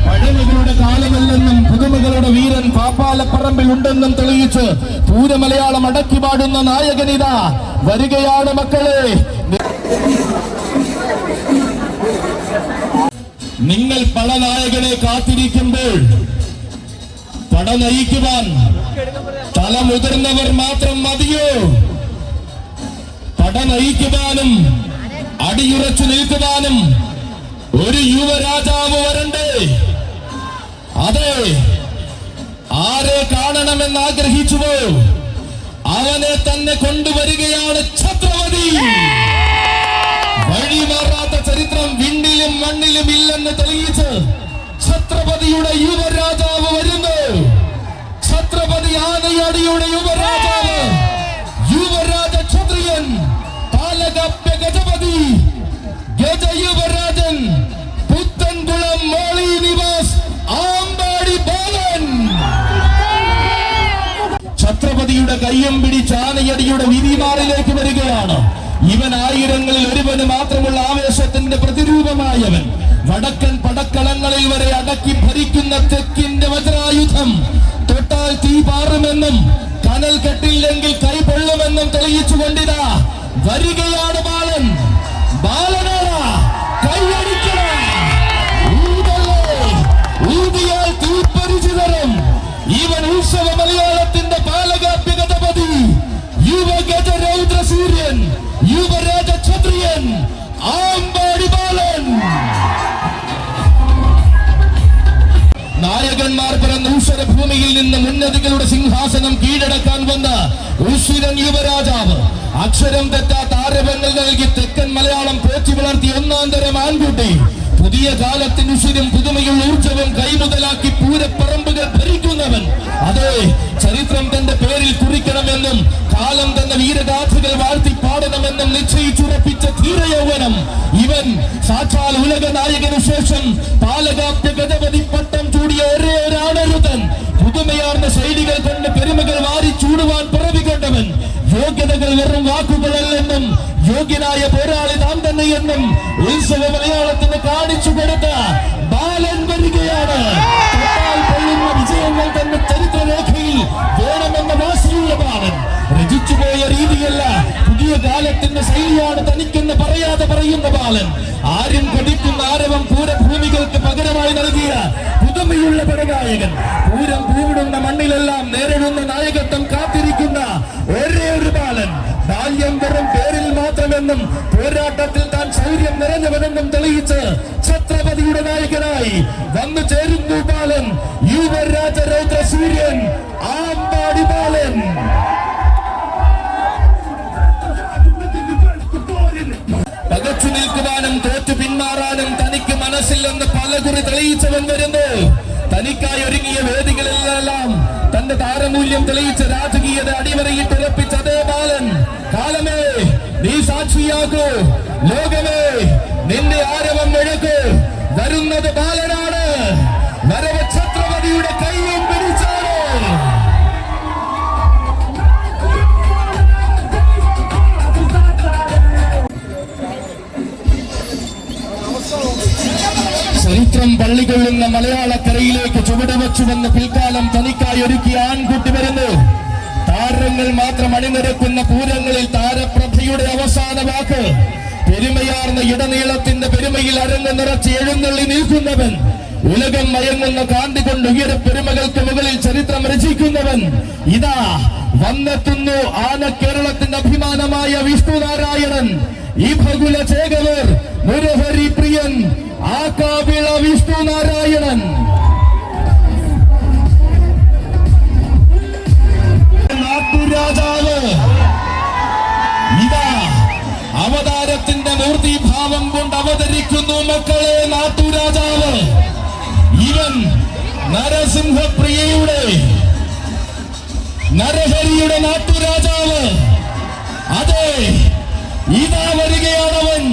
പഴമകളുടെ കാലമല്ലെന്നും പുതുമകളുടെ വീരൻ പാപ്പാലപ്പറമ്പിൽ ഉണ്ടെന്നും തെളിയിച്ചു തെളിയിച്ച് പൂരമലയാളം അടക്കി പാടുന്ന നായകനിതാ വരികയാണ് മക്കളെ. നിങ്ങൾ പടനായകനെ കാത്തിരിക്കുമ്പോൾ പട നയിക്കുവാൻ തലമുതിർന്നവർ മാത്രം മതിയോ? പട നയിക്കുവാനും അടിയുറച്ചു നിൽക്കുവാനും ഒരു യുവരാജാവ് വരണ്ടേ? അതെ, ആരെ കാണണമെന്ന് ആഗ്രഹിച്ചുവോ അവനെ തന്നെ കൊണ്ടുവരികയാണ് ഛത്രപതി. വഴിമാറാത്ത ചരിത്രം വിണ്ണിലും മണ്ണിലും ഇല്ലെന്ന് തെളിയിച്ച് ഛത്രപതിയുടെ യുവരാജാവ് വരുന്നു. ഛത്രപതി ആനയടിയുടെ യുവരാജാവ്, യുവരാജ ക്ഷത്രിയൻ, പാലകാപ്യ ഗജപതി, ഗജയുവരാജൻ, പുത്തൻകുളം മോളി നിവാസ് ആമ്പാടി ബാലൻ. ഛത്രപതിയുടെ കയ്യം പിടിച്ച് ആനയടിയുടെ വിധിമാറിലേക്ക് വരികയാണ്. ഇവൻ ആയിരങ്ങളിൽ ഒരുവന് മാത്രമുള്ള ആവേശത്തിന്റെ പ്രതിരൂപമായവൻ. വടക്കൻ പടക്കളങ്ങളിൽ വരെ അടക്കി ഭരിക്കുന്ന തെക്കിന്റെ വജ്രായുധം. തൊട്ടാൽ തീ പാറുമെന്നും കനൽ കെട്ടില്ലെങ്കിൽ കൈ പൊള്ളുമെന്നും തെളിയിച്ചുകൊണ്ടിതാ വരികയാണ് ബാലൻ. ബാലനാണ്, കൈയടിക്കണ, ഊതിയാൽ തീപരിചിതരം. ഇവൻ ഉത്സവ മലയാളത്തിന്റെ പാലകാപ്യ ഗജപതി, യുവഗജ രൗദ്ര സൂര്യൻ, യുവരാജ ക്ഷത്രിയൻ, ആമ്പാടി ബാലൻ. നായകന്മാർ പിറന്ന ഭൂമിയിൽ നിന്ന് ഉന്നതികളുടെ സിംഹാസനം കീഴടക്കാൻ വന്ന ഉശിരൻ യുവരാജാവ്. അക്ഷരം തെറ്റാത്ത ആരവങ്ങൾ നൽകി തെക്കൻ മലയാളം പോറ്റി വളർത്തി ഒന്നാം തരം ആൺകുട്ടി. പുതിയ കാലത്തിന് ഉശിരും പുതുമയുള്ള ഊർജവും കൈമുതലാക്കി പൂരപ്പറമ്പുകൾ ഭരിക്കുന്നവൻ. അതെ, ചരിത്രം തന്റെ പേരിൽ കുറിക്കണമെന്നും കാലം തന്റെ വീരഗാഥകൾ വാഴ്ത്തി പാടണമെന്നും നിശ്ചയിച്ചുറപ്പിച്ച ധീരയൗവനം ഇവൻ. സാക്ഷാൽ ഉലക നായകനു ശേഷം പാലകാപ്യ ഗജപതി പട്ടം ചൂടിയ ഒരേ ഒരാണരുതൻ. പുതുമയാർന്ന ശൈലികൾ കൊണ്ട് പെരുമകൾ വാരി ചൂടുവാൻ പിറവികൊണ്ടവൻ. യോഗ്യതകൾ വെറും വാക്കുകളല്ലെന്നും യോഗ്യനായ പോരാളി താൻ തന്നെയെന്നും ഉത്സവ മലയാളത്തിന് കാണിച്ചു കൊടുത്ത ബാലൻ വരികയാണ്. പൊള്ളുന്ന വിജയങ്ങൾ തന്നെ ചരിത്രരേഖയിൽ വേണമെന്ന വാശിയുള്ള ബാലൻ. രചിച്ചുപോയ രീതിയല്ല, പുതിയ കാലത്തിന്റെ ശൈലിയാണ് തനിക്കെന്ന് പറയാതെ പറയുന്ന ബാലൻ. ആരും കൊതിക്കുന്ന ആരവം പൂരഭൂമികൾക്ക് പകരമായി നൽകിയ പുതുമയുള്ള പടനായകൻ. പൂരം പൂവിടുന്ന മണ്ണിലെല്ലാം നേരിടുന്ന നായകത്വം കാത്തിരിക്കുന്ന ഒരേ ഒരു ബാലൻ. ബാല്യം വെറും പേരിൽ മാത്രമെന്നും പോരാട്ടത്തിൽ താൻ ശൗര്യം നിറഞ്ഞവനെന്നും തെളിയിച്ച് ഛത്രപതിയുടെ നായകനായി വന്നു ചേരുന്നു ബാലൻ, യുവരാജ രൗദ്ര സൂര്യൻ, ആമ്പാടി ബാലൻ. പകച്ചു നിൽക്കുവാനും തോറ്റു പിന്മാറാനും തനിക്ക് മനസ്സില്ലെന്ന് പലകുറി തെളിയിച്ചവൻ വരുന്നു. തനിക്കായി ഒരുങ്ങിയ വേദികളിലെല്ലാം തന്റെ താരമൂല്യം തെളിയിച്ച രാജകീയത അടിവരയിട്ടുറപ്പിച്ച അതേ ബാലൻ. കാലമേ നീ സാക്ഷിയാക്കൂ, ലോകമേ നിന്റെ ആരവം മുഴക്കൂ. വരുന്നത് ബാലനാണ്, വരവ് ഛത്രപതിയുടെ കൈയും പിടിച്ചാണ്. ചരിത്രം പള്ളികൊള്ളുന്ന മലയാളക്കരയിലേക്ക് ചുവടുവച്ചുവെന്ന് പിൽക്കാലം തനിക്കായി ഒരുക്കിയ ആൺകുട്ടി വരുന്നു. താരങ്ങൾ മാത്രം അണിനിരക്കുന്ന പൂരങ്ങളിൽ താരപ്രഭയുടെ അവസാന വാക്ക്. പെരുമയാർന്ന ഇടനീളത്തിന്റെ പെരുമയിൽ അരങ്ങ് നിറച്ച് എഴുന്നള്ളി നിൽക്കുന്നവൻ. ഉലകം മയങ്ങുന്ന കാന്തി കൊണ്ട് ഉയര പെരുമകൾക്ക് മുകളിൽ ചരിത്രം രചിക്കുന്നവൻ. ഇതാ വന്നെത്തുന്നു ആന കേരളത്തിന്റെ അഭിമാനമായ വിഷ്ണുനാരായണൻ. ഈ ഭകുല ചേകവർ മുരഹരി പ്രിയൻ ആകാവിള വിഷ്ണുനാരായണൻ. നാട്ടുരാജാവ് ഇതാ അവതാരത്തിന്റെ മൂർത്തിഭാവം കൊണ്ട് അവതരിക്കുന്നു മക്കളെ. നാട്ടുരാജാവ് ഇവൻ നരസിംഹപ്രിയയുടെ നരഹരിയുടെ നാട്ടുരാജാവ്. അതെ, ഇതാ വരികയാണവൻ.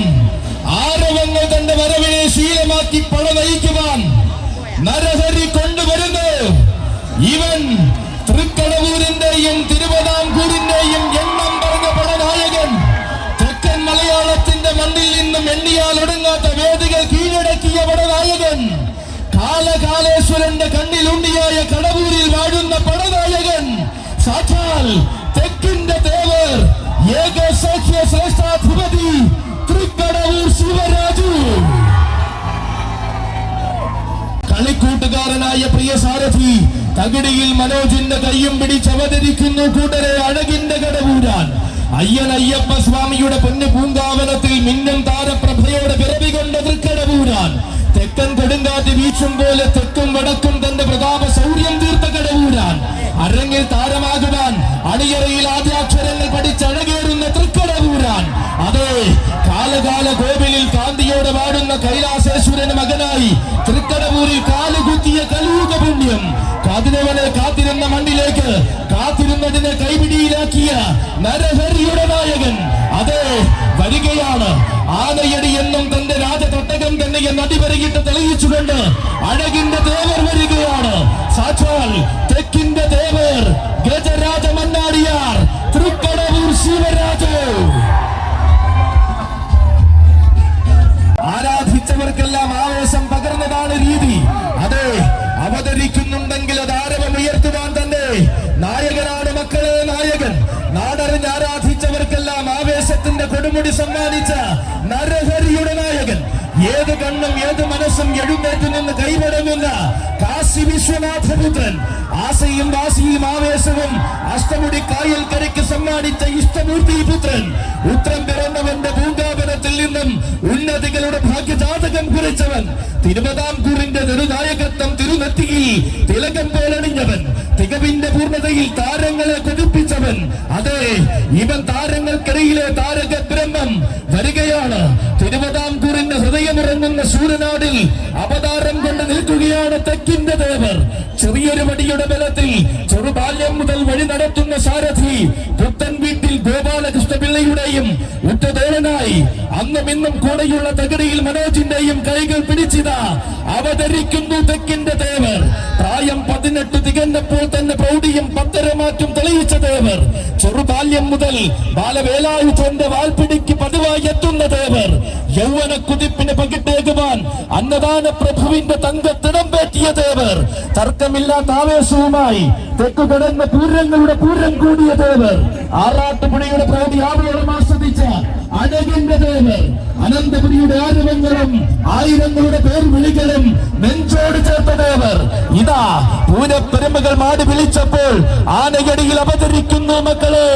ആരവങ്ങൾ തന്റെ വരവിനെ ശീലമാക്കി പട നയിക്കുവാൻ നരഹരി കൊണ്ടുവരുന്നു. ഇവൻ തൃക്കടവൂരിന്റെയും തിരുവിതാംകൂറിന്റെയും എണ്ണം പറഞ്ഞ പടനായകൻ. തെക്കൻ മലയാളത്തിന്റെ മണ്ണിൽ നിന്നും എണ്ണിയാൽ ഒടുങ്ങാത്ത വേദികൾ കീഴടക്കിയ പടനായകൻ. കാലകാലേശ്വരന്റെ കണ്ണിലുണ്ടിയായ കടവൂരിൽ വാഴുന്ന പടനായകൻ. സാക്ഷാൽ തെക്കിന്റെ ദേവർ ഏകസഖ്യ ശ്രേഷ്ഠാധിപതി തൃക്കടവൂർ ശിവരാജു. കളിക്കൂട്ടുകാരനായ പ്രിയ സാരഥി തകിടിയിൽ മനോജിന്റെ കയ്യും പിടിച്ചവതരിക്കുന്നു കൂട്ടരെ അഴകിന്റെ കടവൂരാൻ. അയ്യനയ്യപ്പ സ്വാമിയുടെ പൊന്നു പൂങ്കാവനത്തിൽ മിന്നും താരപ്രഭയോടെ പിറവികൊണ്ട തൃക്കടവൂരാൻ. തെക്കൻ കൊടുങ്കാറ്റ് വീശും പോലെ തെക്കും വടക്കും തന്റെ പ്രതാപ ശൗര്യം തീർത്ത കടവൂരാൻ. അരങ്ങിൽ താരമാകുവാൻ അണിയറയിൽ ആദ്യാക്ഷരങ്ങൾ പഠിച്ചഴകേറുന്ന തൃക്കടവൂരാൻ. അതെ, കാലകാല കോവിലിൽ കാന്തിയോടെ വാടുന്ന കൈലാസേശ്വരന് മകനായി തൃക്കടവൂരിൽ കാലുകുത്തിയ കലൂക പുണ്യം. കാതിരവനെ കാത്തിരുന്ന മണ്ണിലേക്ക് കാത്തിരുന്നതിനെ കൈപിടിയിലാക്കിയ നരഹരിയുടെ നായകൻ അതെ വരികയാണ്. ആനയടി എന്നും തന്റെ രാജതട്ടകം തന്നെ നടിപരകിട്ട് തെളിയിച്ചുകൊണ്ട് അഴകിന്റെ ദേവർ വരികയാണ്. സാക്ഷാൽ തെക്കിന്റെ ദേവർ ഗജരാജ മന്നാടിയാർ തൃക്കടവൂർ ശിവരാജു. ആരാധിച്ചവർക്കെല്ലാം ആവേശം പകർന്നതാണ് രീതി. അതെ, അവതരിക്കുന്നുണ്ടെങ്കിൽ അത് ആരവമുയർത്തുവാൻ തന്നെ നായകനാണ് മക്കളെ നായകൻ. നാടറിഞ്ഞ് ആരാധിച്ചവർക്കെല്ലാം ആവേശത്തിന്റെ കൊടുമുടി സമ്മാനിച്ച നരഹരിയുടെ നായകൻ. ഏത് കണ്ണും ഏത് മനസ്സും എഴുന്നേറ്റ് നിന്ന് കൈവടങ്ങുന്ന കാശി വിശ്വനാഥപുത്രൻ. ആശയും വാശിയും ആവേശവും അഷ്ടമുടി കായൽ കരയ്ക്ക് സമ്മാനിച്ച ഇഷ്ടമൂർത്തി പുത്രൻ. ഉത്രം പിറന്നവന്റെ പൂങ്കാവനത്തിൽ നിന്നും ഉന്നതികളുടെ ഭാഗ്യജാതകം കുറിച്ചവൻ. തിരുവിതാംകൂറിന്റെ നെടുനായകത്വം തിരുനെത്തിയിൽ തിലകം പോലണിഞ്ഞവൻ. തികവിന്റെ പൂർണ്ണതയിൽ താരങ്ങളെ കൊതിപ്പിച്ചവൻ. അതെ, ഇവൻ താരങ്ങൾക്കിടയിലെ താരക ബ്രഹ്മം വരികയാണ്. തിരുവിതാംകൂറിന്റെ ഹൃദയമിറങ്ങുന്ന സൂര്യനാടിൽ അവതാരം കൊണ്ട് നിൽക്കുകയാണ് തെക്കിന്റെ ദേവർ. ചെറിയൊരു വടിയുടെ ബലത്തിൽ ചെറുബാല്യം മുതൽ വഴി നടത്തുന്ന സാരഥി പുത്തൻ വീട്ടിൽ ഗോപാലകൃഷ്ണ പിള്ളയുടെയും ഉറ്റതോഴനായി അന്നും ഇന്നും കൂടെയുള്ള തകടിയിൽ മനോജിന്റെയും കൈകൾ പിടിച്ചിതാ അവതരിക്കുന്നു തെക്കിന്റെ ദേവർ. പ്രായം 18 തികഞ്ഞപ്പോൾ തന്നെ പ്രൗഢിയും പത്തരമാറ്റും തെളിയിച്ച ദേവർ. ചെറുബാല്യം മുതൽ ബാലവേലായുധന്റെ വാൽപിടിക്ക് പതിവായി എത്തുന്ന ദേവർ. യൗവന കുതിപ്പിന് പകിട്ടേകുവാൻ അന്നദാന പ്രഭുവിന്റെ തങ്കത്തിടം പേറ്റിയ ദേവർ. തർക്കമില്ലാത്ത ആവേശവുമായി തെക്കു കിടന്ന പൂരങ്ങളുടെ പൂരം കൂടിയ ദേവർ. ആറാട്ടുപുഴയുടെ പ്രൗഢി ആവോളം ആസ്വദിച്ച അഴകിന്റെ ദേവർ. അനന്തപുരിയുടെ ആരവങ്ങളും ആയിരങ്ങളുടെ പേർ വിളികളും നെഞ്ചോട് ചേർത്ത ദേവർ. ഇതാ പൂരപ്പെരുമകൾ മാടി വിളിച്ചപ്പോൾ ആനയടിയിൽ അവതരിക്കുന്നു മക്കളെ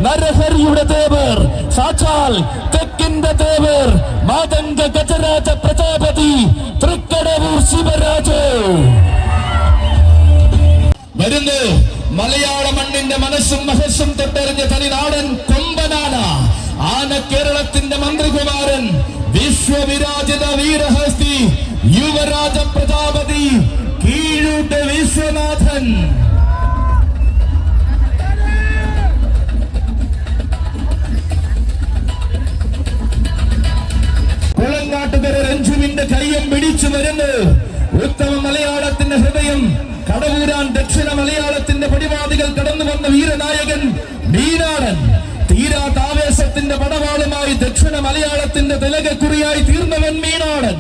നരഹരിയുടെ ദേവർ. സാക്ഷാൽ തെക്കിന്റെ ദേവർ മാതംഗ ഗജരാജ പ്രജാപതി തൃക്കടവൂർ ശിവരാജു വരുന്നു. മലയാള മണ്ണിന്റെ മനസ്സും മഹസ്സും തൊട്ടറിഞ്ഞ തനിനാടൻ കൊമ്പനാന ആന കേരളത്തിന്റെ മന്ത്രികുമാരൻ വിശ്വവിരാജിത വീരഹസ്തി യുവരാജ പ്രജാപതി കീഴൂട്ട് വിശ്വനാഥൻ. കുളങ്ങാട്ടുകര രഞ്ജുവിന്റെ കയ്യം പിടിച്ചു വരുന്നു. ഉത്തമ മലയാളത്തിന്റെ ഹൃദയം കടവൂരാൻ ദക്ഷിണ മലയാളത്തിന്റെ പടിവാദികൾ കടന്നു വന്ന വീരനായകൻ മീനാടൻ. തീരാതാവേശത്തിന്റെ പടവാളുമായി ദക്ഷിണ മലയാളത്തിന്റെ തിലകക്കുറിയായി തീർന്നവൻ മീനാടൻ.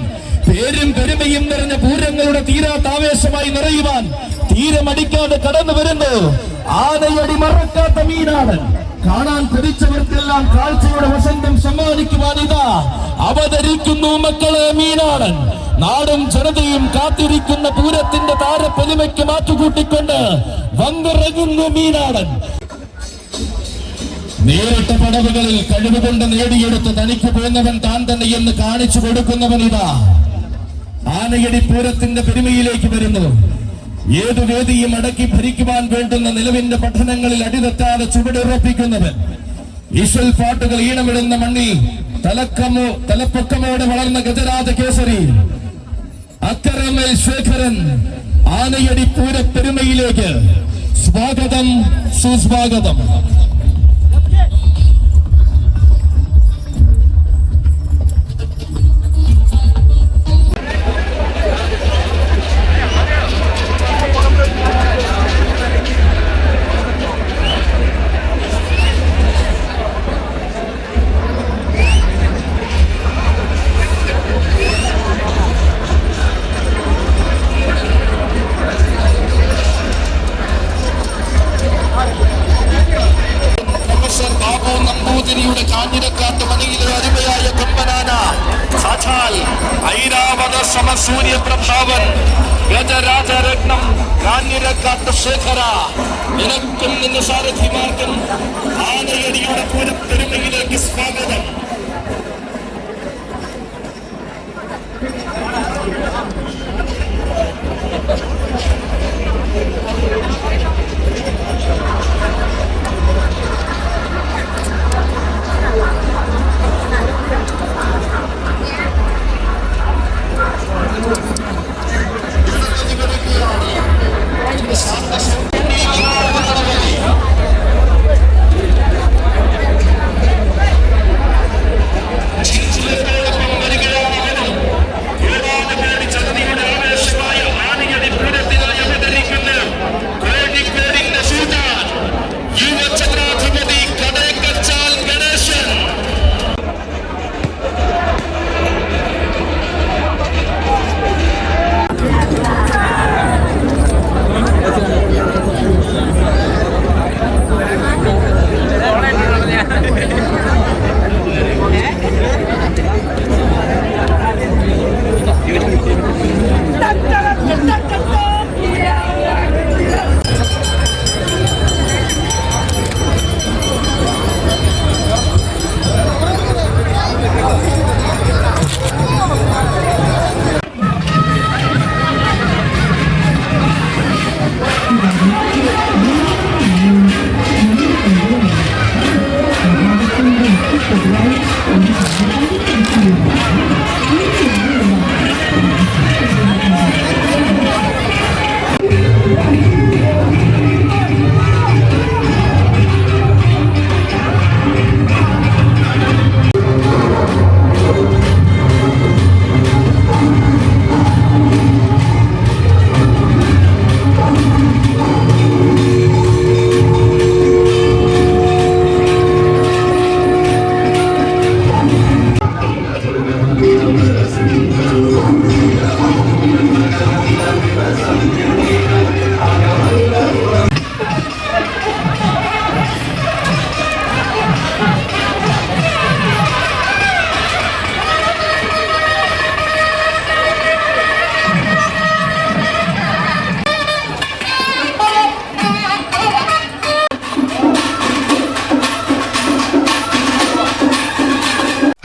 പേരും പെരുമയും നിറഞ്ഞ പൂരങ്ങളുടെ തീരാതാവേശമായി നിറയുവാൻ തീരമടിക്കാതെ കടന്നു വരുന്നു ആനയടി മറക്കാത്ത മീനാടൻ. കാണാൻ കൊതിച്ചവർക്കെല്ലാം കാഴ്ചയുടെ വസന്തം സമ്മാനിക്കുവാൻ ഇതാ അവതരിക്കുന്നു മക്കളെ മീനാടൻ. നാടും ജനതയും കാത്തിരിക്കുന്ന പൂരത്തിന്റെ താരപ്പൊലിമയ്ക്ക് മാറ്റുകൂട്ടിക്കൊണ്ട് വന്നിറങ്ങുന്നു മീനാടൻ. നേരിട്ട പടവുകളിൽ കഴിവുകൊണ്ട് നേടിയെടുത്ത് തനിക്ക് പോന്നവൻ താൻ തന്നെ എന്ന് കാണിച്ചു കൊടുക്കുന്നവൻ ഇതാ ആനയടി പൂരത്തിന്റെ പെരുമയിലേക്ക് വരുന്നു. ഏതു വേദിയും അടക്കി ഭരിക്കുവാൻ വേണ്ടുന്ന നിലവിന്റെ പഠനങ്ങളിൽ അടിതെറ്റാതെ ചുവടുറപ്പിക്കുന്നവൻ. ഈശ്വൽ പാട്ടുകൾ ഈണമിടുന്ന മണ്ണിൽ തലപ്പൊക്കമോടെ വളർന്ന ഗജരാജ കേസരി അക്കരമേൽ ശേഖരൻ ആനയടി പൂര പെരുമയിലേക്ക് സ്വാഗതം, സുസ്വാഗതം. ഐരാവത സമസൂര്യപ്രഭാവൻ ഗജരാജരത്നം കാഞ്ഞിരക്കാട്ട് ശേഖര നിനക്കും നിന്റെ സാരഥിമാർക്കും ആനയടിയുടെ പൂരപ്പെരുമയിലേക്ക് സ്വാഗതം.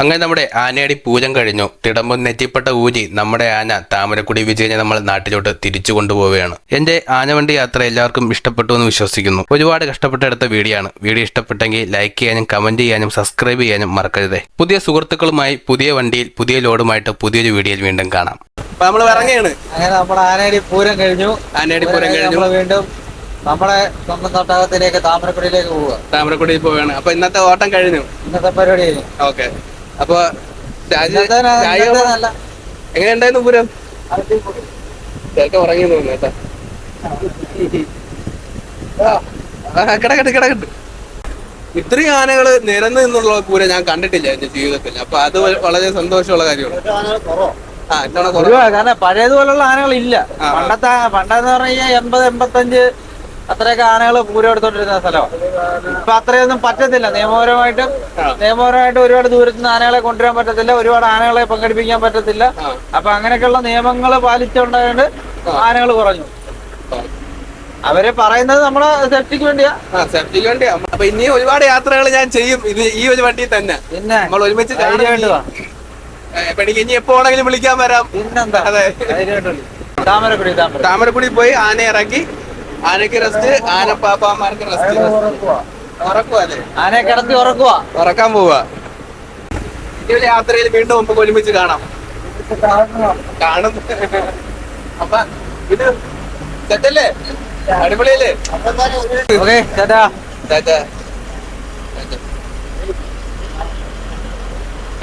അങ്ങനെ നമ്മുടെ ആനയടി പൂരം കഴിഞ്ഞു. തിടമ്പ് നെറ്റിപ്പെട്ട ഊരി നമ്മുടെ ആന താമരക്കുടി വിജയനെ നമ്മൾ നാട്ടിലോട്ട് തിരിച്ചു കൊണ്ടുപോവുകയാണ്. എന്റെ ആനവണ്ടി യാത്ര എല്ലാവർക്കും ഇഷ്ടപ്പെട്ടു എന്ന് വിശ്വസിക്കുന്നു. ഒരുപാട് കഷ്ടപ്പെട്ടെടുത്ത വീഡിയോ ആണ്. വീഡിയോ ഇഷ്ടപ്പെട്ടെങ്കിൽ ലൈക്ക് ചെയ്യാനും കമന്റ് ചെയ്യാനും സബ്സ്ക്രൈബ് ചെയ്യാനും മറക്കരുത്. പുതിയ സുഹൃത്തുക്കളുമായി പുതിയ വണ്ടിയിൽ പുതിയ ലോഡുമായിട്ട് പുതിയൊരു വീഡിയോയിൽ വീണ്ടും കാണാം. അപ്പൊ നമ്മൾ ഇറങ്ങിയാണ്. അങ്ങനെ നമ്മുടെ ആനയടി പൂരം കഴിഞ്ഞു. വീണ്ടും നമ്മുടെ സ്വന്തം തടാകത്തിലേക്ക് താമരക്കുടിയിലേക്ക് പോവുക. താമരക്കുടിയിൽ പോവുകയാണ്. അപ്പൊ ഇന്നത്തെ ഓട്ടം കഴിഞ്ഞു. ഇന്നത്തെ പരിപാടി കഴിഞ്ഞു. ഓക്കെ. അപ്പൊ എങ്ങനെയുണ്ടായിരുന്നു പൂരം? ചിലക്ക് ഉറങ്ങി തോന്നുന്നു കേട്ടോ. കിടക്കട്ട്. ഇത്രയും ആനകള് നിരന്ന് നിന്നുള്ള പൂരം ഞാൻ കണ്ടിട്ടില്ല എന്റെ ജീവിതത്തിൽ. അപ്പൊ അത് വളരെ സന്തോഷമുള്ള കാര്യമാണ്. കാരണം പഴയതുപോലുള്ള ആനകൾ ഇല്ല. പണ്ടെന്ന് പറഞ്ഞാൽ 80-85 അത്രയൊക്കെ ആനകൾ പൂരം എടുത്തോണ്ടിരുന്ന സ്ഥലമാണ്. ഇപ്പൊ അത്രയൊന്നും പറ്റത്തില്ല. നിയമപരമായിട്ട് ഒരുപാട് ദൂരത്ത് നിന്ന് ആനകളെ കൊണ്ടുവരാൻ പറ്റത്തില്ല. ഒരുപാട് ആനകളെ പങ്കെടുപ്പിക്കാൻ പറ്റത്തില്ല. അപ്പൊ അങ്ങനെയൊക്കെയുള്ള നിയമങ്ങൾ പാലിച്ചുണ്ടായത് ആനകൾ കുറഞ്ഞു. അവര് പറയുന്നത് നമ്മുടെ സേഫ്റ്റിക്ക് വേണ്ടിയാ. അപ്പൊ ഇനി ഒരുപാട് യാത്രകൾ ഞാൻ ചെയ്യും ഈ ഒരു വണ്ടിയിൽ തന്നെ. പിന്നെ നമ്മൾ ഒരുമിച്ച് ഇനി എപ്പോ ആണെങ്കിലും വിളിക്കാൻ വരാം. പിന്നെന്താ. അതെ, താമരക്കുടി പോയി ആന ഇറക്കി ആനക്ക് റെസ്റ്റ്, ആനപ്പാപ്പാമാർക്ക് റെസ്റ്റ്. ഉറക്കുവല്ലേ? ആനയെ കിടത്തി ഉറക്കാൻ പോവാ. ഈ യാത്രയിൽ വീണ്ടും നമുക്ക് ഒരുമിച്ച് കാണും. അപ്പൊ ഇത് സെറ്റല്ലേ? അടിപൊളിയല്ലേ?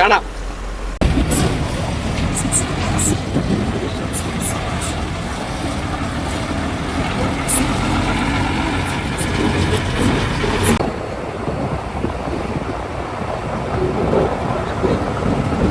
കാണാം.